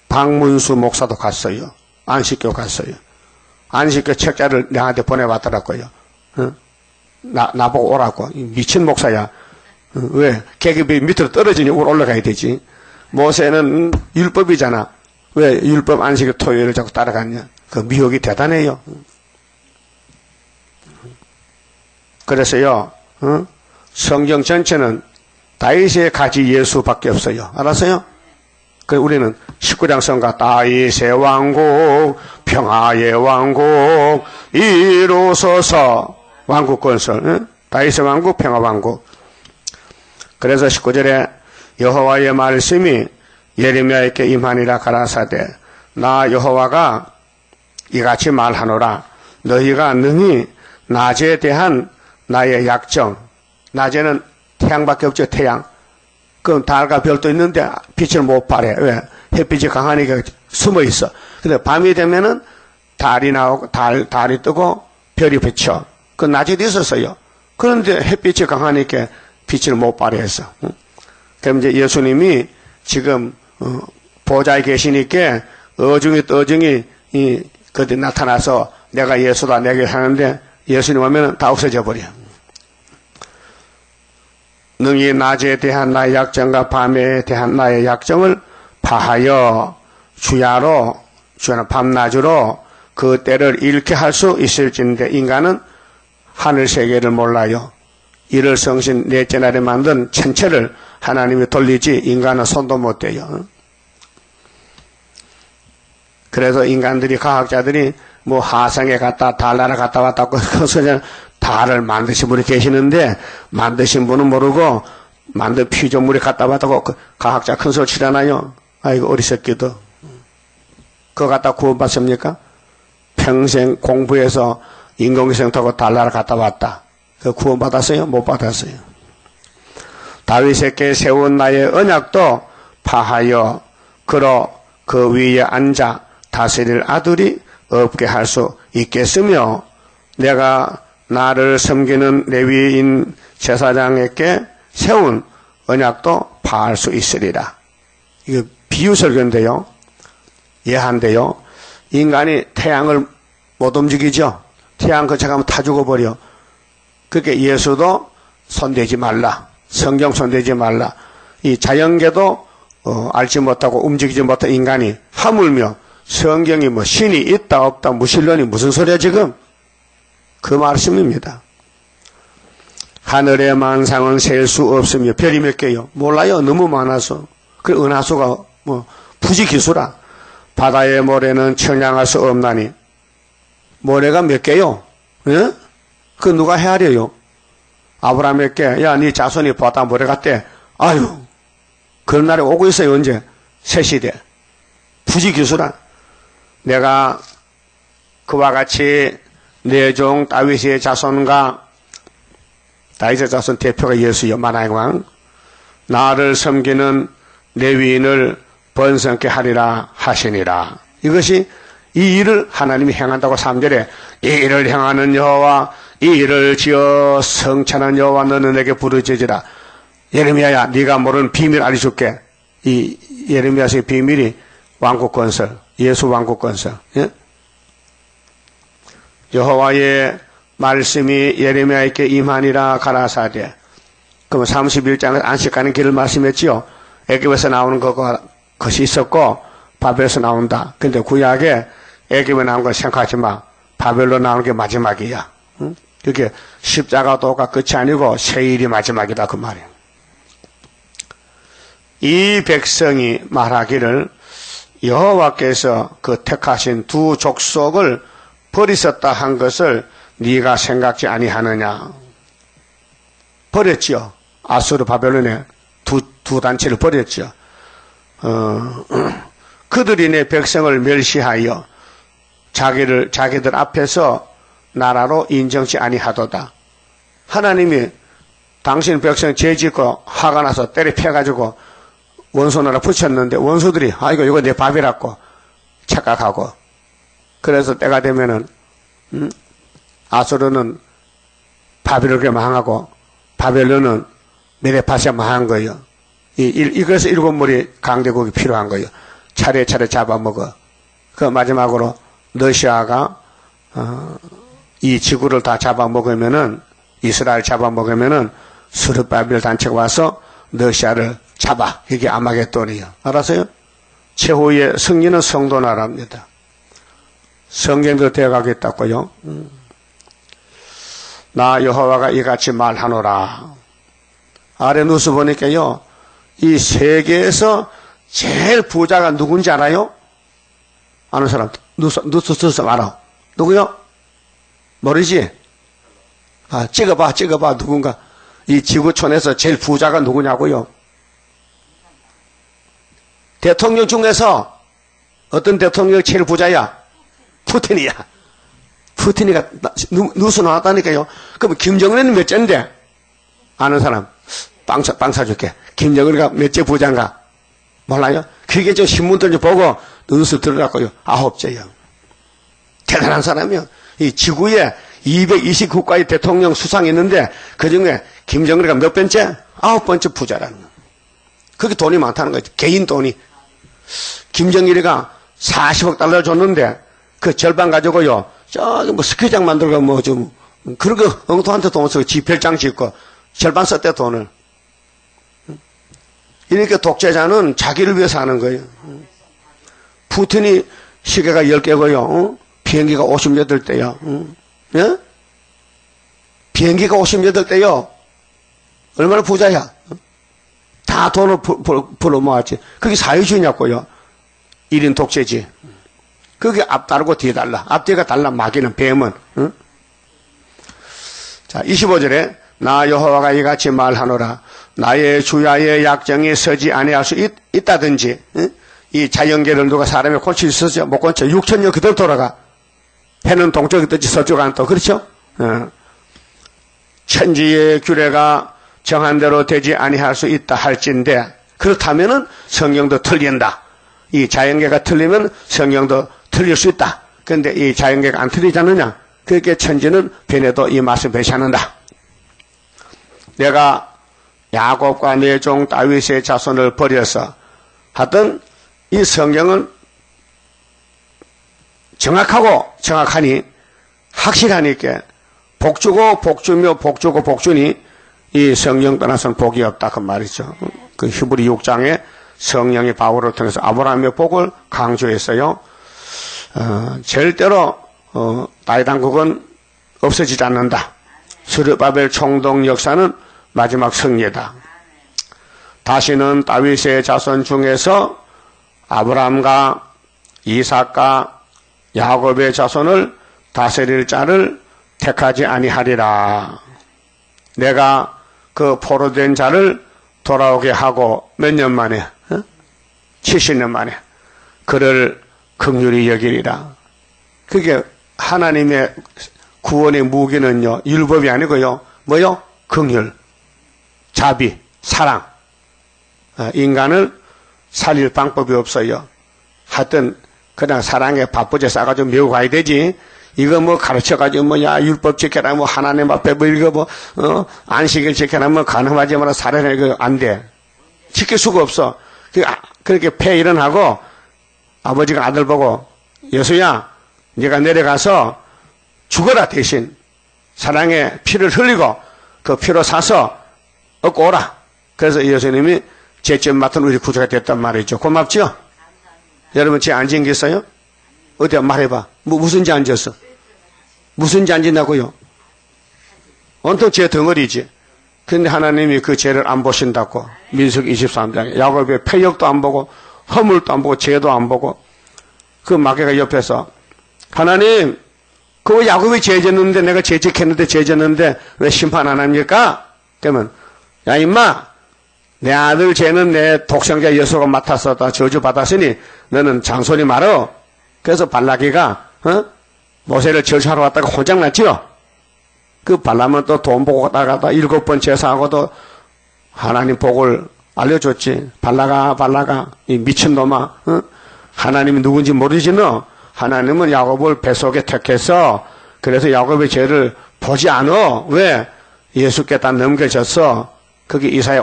S1: 박문수 목사도 갔어요. 안식교 갔어요. 안식교 책자를 내한테 보내왔더라고요. 나보고 오라고. 미친 목사야. 왜? 계급이 밑으로 떨어지니 올라가야 되지. 모세는 율법이잖아. 왜 율법 안식일 토요일을 자꾸 따라갔냐. 그 미혹이 대단해요. 그래서요, 성경 전체는 다윗의 가지 예수밖에 없어요. 알았어요? 그래서 우리는 19장 성가 다윗의 왕국, 평화의 왕국, 이루소서 왕국 건설. 다윗의 왕국, 평화 왕국. 그래서 19절에 여호와의 말씀이 예레미야에게 임하니라 가라사대 나 여호와가 이같이 말하노라 너희가 능히 낮에 대한 나의 약정 낮에는 태양밖에 없죠. 태양. 그럼 달과 별도 있는데 빛을 못 발해. 왜? 햇빛이 강하니까 숨어 있어. 근데 밤이 되면은 달이 나오고 달이 뜨고 별이 비쳐. 그 낮에도 있었어요. 그런데 햇빛이 강하니까 빛을 못 발해서. 그럼 이제 예수님이 지금 보좌에 계시니까 어중이 그때 나타나서 내가 예수다 내게 하는데 예수님 오면 다 없어져 버려. 능히 낮에 대한 나의 약정과 밤에 대한 나의 약정을 파하여 주야로 주야는 밤낮으로 그 때를 잃게 할 수 있을진데 인간은 하늘 세계를 몰라요. 이를 성신 넷째 날에 만든 천체를 하나님이 돌리지 인간은 손도 못 대요. 그래서 인간들이 과학자들이 뭐 하성에 갔다 달나라 갔다 왔다 그래서 달을 만드신 분이 계시는데 만드신 분은 모르고 만든 피조물이 갔다 왔다고 과학자 큰 소리 치잖아요. 아이고 어리석기도. 그거 갖다 구원받습니까? 평생 공부해서 인공위성 타고 달나라 갔다 왔다. 그 구원받았어요? 못 받았어요. 다윗에게 세운 나의 언약도 파하여 그로 그 위에 앉아 다스릴 아들이 없게 할 수 있겠으며 내가 나를 섬기는 레위인 제사장에게 세운 언약도 파할 수 있으리라. 이거 비유설교인데요. 예한데요. 인간이 태양을 못 움직이죠. 태양 거쳐가면 다 죽어버려. 그렇게 예수도 손대지 말라. 성경 손대지 말라. 이 자연계도 알지 못하고 움직이지 못한 인간이 하물며 성경이 뭐 신이 있다 없다 무신론이 무슨 소리야 지금? 그 말씀입니다. 하늘의 만상은 셀 수 없으며 별이 몇 개요? 몰라요. 너무 많아서. 그 은하수가 뭐 부지기수라. 바다의 모래는 청량할 수 없나니. 모래가 몇 개요? 예? 그 누가 헤아려요? 아브라함에게 야, 네 자손이 바다 모래 같대. 아유, 그런 날이 오고 있어요. 언제? 새 시대. 부지기수라. 내가 그와 같이 내 종 다윗의 자손과 다윗의 자손 대표가 예수여 만왕의 왕 나를 섬기는 레위인을 번성케 하리라 하시니라. 이것이 이 일을 하나님이 행한다고 3절에 이 일을 행하는 여호와 이 일을 지어 성찬한 여호와 너는 내게 부르짖으라. 예레미야야 네가 모르는 비밀 알려줄게. 이 예레미야서의 비밀이 왕국 건설, 예수 왕국 건설. 예? 여호와의 말씀이 예레미야에게 임하니라 가라사대. 그럼 31장에서 안식하는 길을 말씀했지요. 애굽에서 나오는 것이 있었고 바벨에서 나온다. 근데 구약에 애굽에 나온 걸 생각하지 마. 바벨로 나오는 게 마지막이야. 응? 그게 십자가 도가 끝이 아니고 세일이 마지막이다 그 말이에요. 이 백성이 말하기를 여호와께서 그 택하신 두 족속을 버리셨다 한 것을 네가 생각지 아니하느냐. 버렸지요. 아수르 바벨론에 두 단체를 버렸죠. 그들이 내 백성을 멸시하여 자기들 앞에서 나라로 인정치 아니하도다. 하나님이 당신 백성 죄짓고 화가 나서 때려 패가지고 원수 나라 붙였는데 원수들이 이거 내 밥이라고 착각하고 그래서 때가 되면은 아수르는 바벨론에 망하고 바벨론은 메데파시아 망한 거예요. 이것에서 일곱 머리 강대국이 필요한 거예요. 차례차례 잡아먹어. 그 마지막으로 러시아가 이 지구를 다 잡아먹으면은 이스라엘 잡아먹으면은 스룹바벨 단체가 와서 러시아를 잡아. 이게 아마겟돈이에요. 알았어요? 최후의 승리는 성도 나라입니다. 성경도 되어가겠다고요. 나 여호와가 이같이 말하노라. 아래 누수 보니까요. 이 세계에서 제일 부자가 누군지 알아요? 아는 사람 누수 써서 알아. 누구요? 모르지? 찍어봐 누군가. 이 지구촌에서 제일 부자가 누구냐고요? 대통령 중에서 어떤 대통령이 제일 부자야? 푸틴이야. 푸틴이가 누수 나왔다니까요. 그럼 김정은은 몇 째인데? 아는 사람 빵 사줄게. 김정은이가 몇째 부자인가? 몰라요? 그게 저 신문들 보고 뉴스 들어갔고요. 9째요. 대단한 사람이요. 이 지구에 220국가의 대통령 수상이 있는데 그중에 김정은이가 몇 번째? 9번째 부자라는 거예요. 그게 돈이 많다는 거죠. 개인 돈이. 김정일이가 40억 달러 줬는데 그 절반 가지고요. 저기 뭐 스키장 만들고 뭐 좀 그런 거 엉뚱한테 돈 쓰고 지별장 짓고 절반 썼대 돈을. 이렇게 독재자는 자기를 위해서 하는 거예요. 푸틴이 시계가 10개고요. 비행기가 58대요. 예? 비행기가 58대요. 얼마나 부자야. 다 돈을 벌어 모았지. 그게 사회주의냐고요. 1인 독재지. 그게 앞 다르고 뒤에 달라. 앞뒤가 달라. 마귀는 뱀은. 응? 자, 25절에 나 여호와가 이같이 말하노라. 나의 주야의 약정이 서지 아니할 수 있다든지. 응? 이 자연계를 누가 사람이 고칠 수 있어? 못 고쳐. 6천년 그대로 돌아가. 해는 동쪽이 뜨지 서쪽 안 떠. 그렇죠? 천지의 규례가 정한대로 되지 아니할 수 있다 할진데 그렇다면은 성경도 틀린다. 이 자연계가 틀리면 성경도 틀릴 수 있다. 그런데 이 자연계가 안 틀리지 않느냐? 그렇게 천지는 변해도 이 맛을 배치 않는다. 내가 야곱과 내 종 다윗의 자손을 버려서 하던 이 성경은 정확하니 확실하니까 복주고 복주며 복주고 복주니 이 성령 떠나서는 복이 없다 그 말이죠. 그 히브리 6장에 성령의 바울을 통해서 아브라함의 복을 강조했어요. 절대로 다윗 왕국은 없어지지 않는다. 스룹바벨 총독 역사는 마지막 승리다. 다시는 다윗의 자손 중에서 아브라함과 이삭과 야곱의 자손을 다스릴 자를 택하지 아니하리라. 내가 그 포로된 자를 돌아오게 하고 몇 년 만에 70년 만에 그를 긍휼히 여기리라. 그게 하나님의 구원의 무기는요, 율법이 아니고요, 뭐요? 긍휼, 자비, 사랑. 인간을 살릴 방법이 없어요. 하여튼 그냥 사랑에 바쁘게 싸가지고 메고 가야 되지. 이거 뭐 가르쳐가지고 뭐야 율법 지켜라 뭐 하나님 앞에 뭐 이거 뭐 안식일 지켜라 뭐 가늠하지 마라 살해라 이거 안 돼. 지킬 수가 없어. 그렇게 폐일은하고 아버지가 아들 보고 여수야 네가 내려가서 죽어라 대신 사랑의 피를 흘리고 그 피로 사서 얻고 오라. 그래서 예수님이 죄점 맡은 우리 구주가 됐단 말이죠. 고맙죠? 여러분 죄 안 지은 게 있어요? 어디 말해봐. 무슨 죄 안 지었어? 무슨 죄 안 짓냐고요? 온통 죄 덩어리지. 근데 하나님이 그 죄를 안 보신다고. 민수기 23장에 야곱의 패역도 안 보고 허물도 안 보고 죄도 안 보고 그 마귀가 옆에서 하나님 그 야곱이 죄 졌는데 내가 죄 지켰는데 죄 졌는데 왜 심판 안 합니까? 그러면 야 임마 내 아들 죄는 내 독생자 여수가 맡아서 다 저주받았으니 너는 장소리 말어. 그래서 발라기가 모세를 절차하러 왔다가 혼장났지요. 그 발람은 또 돈 보고 갔다가 7번 제사하고도 하나님 복을 알려줬지. 발라가 이 미친놈아 하나님이 누군지 모르지 너. 하나님은 야곱을 뱃속에 택해서 그래서 야곱의 죄를 보지 않어. 왜? 예수께 다 넘겨졌어. 그게 이사야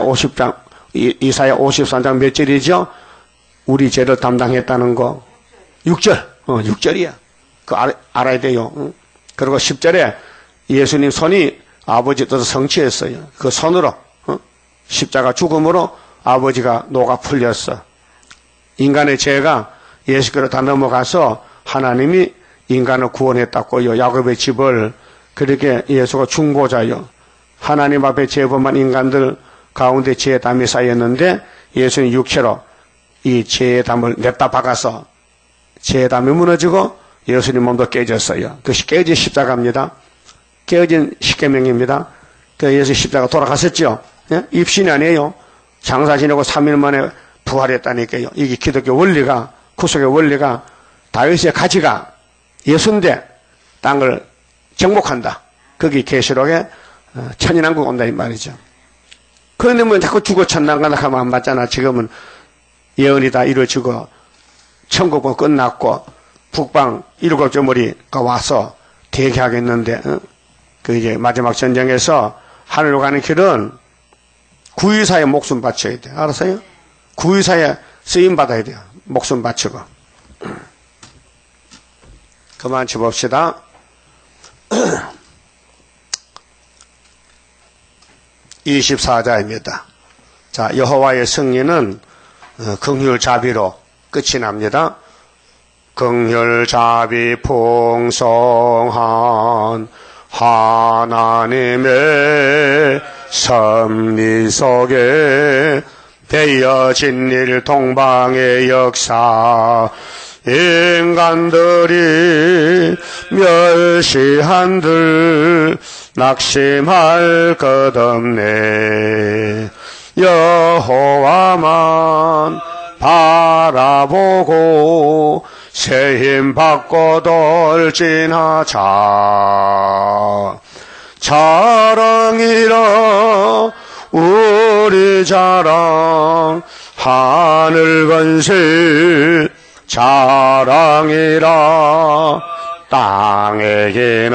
S1: 53장 몇 절이죠? 우리 죄를 담당했다는 거. 6절. 6절이야. 그거 알아야 돼요. 그리고 10절에 예수님 손이 아버지 뜻을 성취했어요. 그 손으로 십자가 죽음으로 아버지가 녹아 풀렸어. 인간의 죄가 예수께로 다 넘어가서 하나님이 인간을 구원했다고요. 야곱의 집을. 그렇게 예수가 중보자요. 하나님 앞에 죄범한 인간들 가운데 죄의 담이 쌓였는데 예수님 육체로 이 죄의 담을 냅다 박아서 죄의 담이 무너지고 예수님 몸도 깨졌어요. 그것이 깨진 십자가입니다. 깨어진 십계명입니다. 그 예수 십자가 돌아갔었죠. 예? 입신이 아니에요. 장사 지내고 3일 만에 부활했다니까요. 이게 기독교 원리가 구속의 원리가 다윗의 가지가 예수인데 땅을 정복한다. 거기 계시록에 천인왕국 온다 이 말이죠. 그런데 뭐 자꾸 죽어 천당가나 하면 안 맞잖아. 지금은 예언이 다 이루어지고 천국은 끝났고 북방 7조머리가 와서 대기하겠는데 그 이제 마지막 전쟁에서 하늘로 가는 길은 구의사에 목숨 바쳐야 돼. 알았어요? 구의사에 쓰임 받아야 돼요. 목숨 바치고. 그만 쳐봅시다. 24자입니다. 자, 여호와의 승리는 긍휼 자비로 끝이 납니다. 긍휼 자비 풍성한 하나님의 섭리 속에 되어진 일 동방의 역사 인간들이 멸시한들 낙심할 것 없네. 여호와만 바라보고 새 힘 받고 돌진하자. 자랑이라 우리 자랑 하늘 건세 자랑이라 땅에게는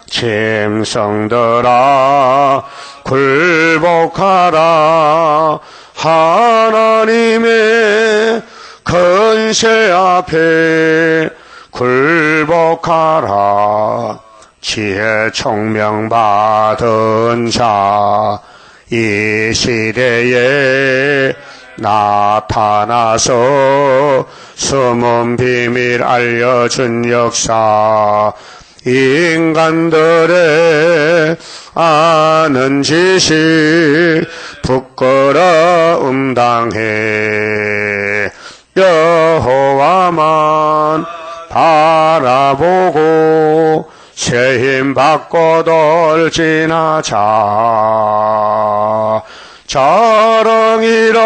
S1: 짐승들아 굴복하라. 하나님의 건세 앞에 굴복하라. 지혜 총명 받은 자 이 시대에 나타나서 숨은 비밀 알려준 역사 인간들의 아는 지식 부끄러움 당해 여호와만 바라보고 새 힘 받고 돌진하자. 자랑이라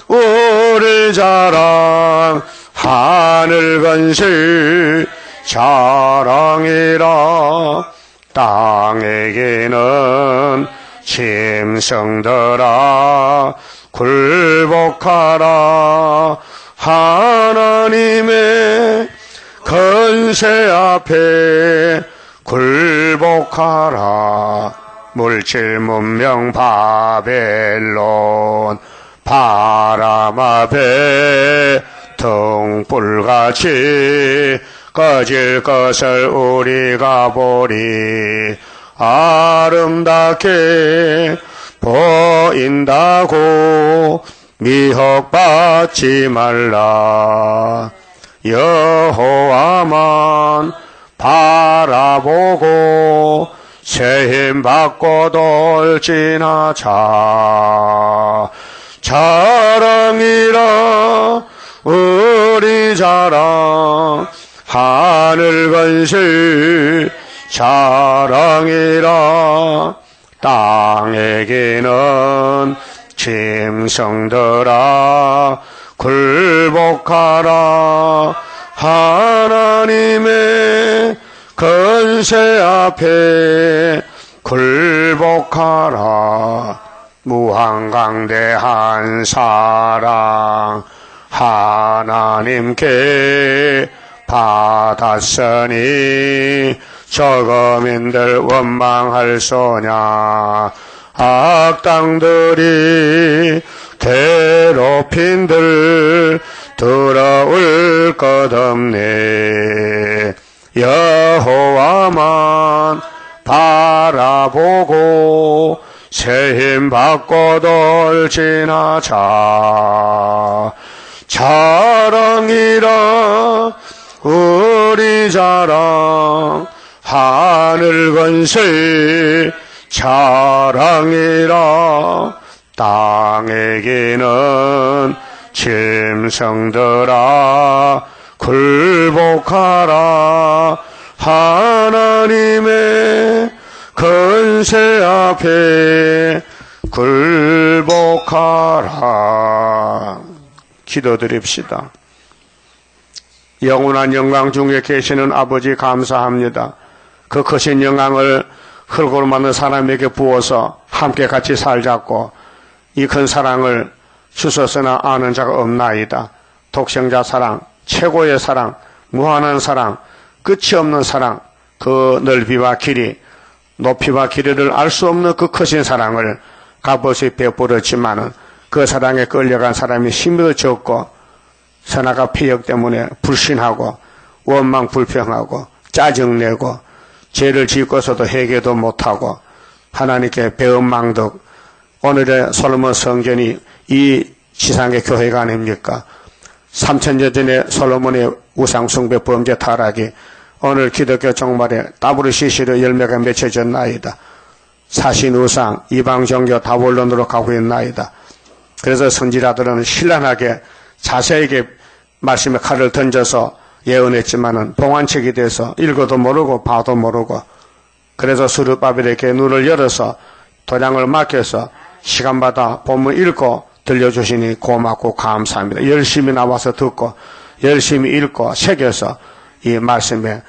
S1: 우리 자랑 하늘 건실 자랑이라 땅에게는 짐승들아 굴복하라. 하나님의 건세 앞에 굴복하라. 물질 문명 바벨론 바람 앞에 등불같이 꺼질 것을 우리가 보리. 아름답게 보인다고 미혹받지 말라. 여호와만 바라보고 새 힘 받고 돌진하자. 자랑이라 우리 자랑 하늘 건실 자랑이라 땅에게는 짐승들아 굴복하라. 하나님의 건세 앞에 굴복하라. 무한강대한 사랑 하나님께 받았으니 저거민들 원망할 소냐. 악당들이 괴롭힌들 들어올 것 없네. 여호와만 바라보고 새 힘 받고 돌진하자. 자랑이라 우리 자랑 하늘 건세 자랑이라 땅에게는 짐승들아 굴복하라. 하나님의 건세 앞에 굴복하라. 기도드립시다. 영원한 영광 중에 계시는 아버지 감사합니다. 그 크신 영광을 흙으로 만든 사람에게 부어서 함께 같이 살자고 이 큰 사랑을 주셨으나 아는 자가 없나이다. 독생자 사랑, 최고의 사랑, 무한한 사랑, 끝이 없는 사랑, 그 넓이와 길이, 높이와 길이를 알 수 없는 그 크신 사랑을 값없이 베풀었지만은 그 사랑에 끌려간 사람이 힘이 적고 선악과 폐역 때문에 불신하고 원망 불평하고 짜증내고 죄를 짓고서도 회개도 못하고 하나님께 배은망덕. 오늘의 솔로몬 성전이 이 지상의 교회가 아닙니까? 3000년 전에 솔로몬의 우상숭배 범죄 타락이 오늘 기독교 종말에 WCC로 열매가 맺혀졌나이다. 사신우상 이방종교 다원론으로 가고 있나이다. 그래서 선지자들은 신랄하게 자세하게 말씀의 칼을 던져서 예언했지만은 봉안책이 돼서 읽어도 모르고 봐도 모르고 그래서 스룹바벨에게 눈을 열어서 도장을 맡겨서 시간마다 본문 읽고 들려주시니 고맙고 감사합니다. 열심히 나와서 듣고 열심히 읽고 새겨서 이 말씀에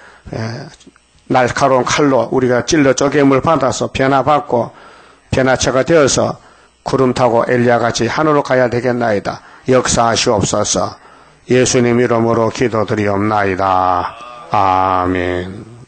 S1: 날카로운 칼로 우리가 찔러 쪼개임을 받아서 변화받고 변화처가 되어서 구름 타고 엘리야같이 하늘로 가야 되겠나이다. 역사하시옵소서. 예수님 이름으로 기도드리옵나이다. 아멘.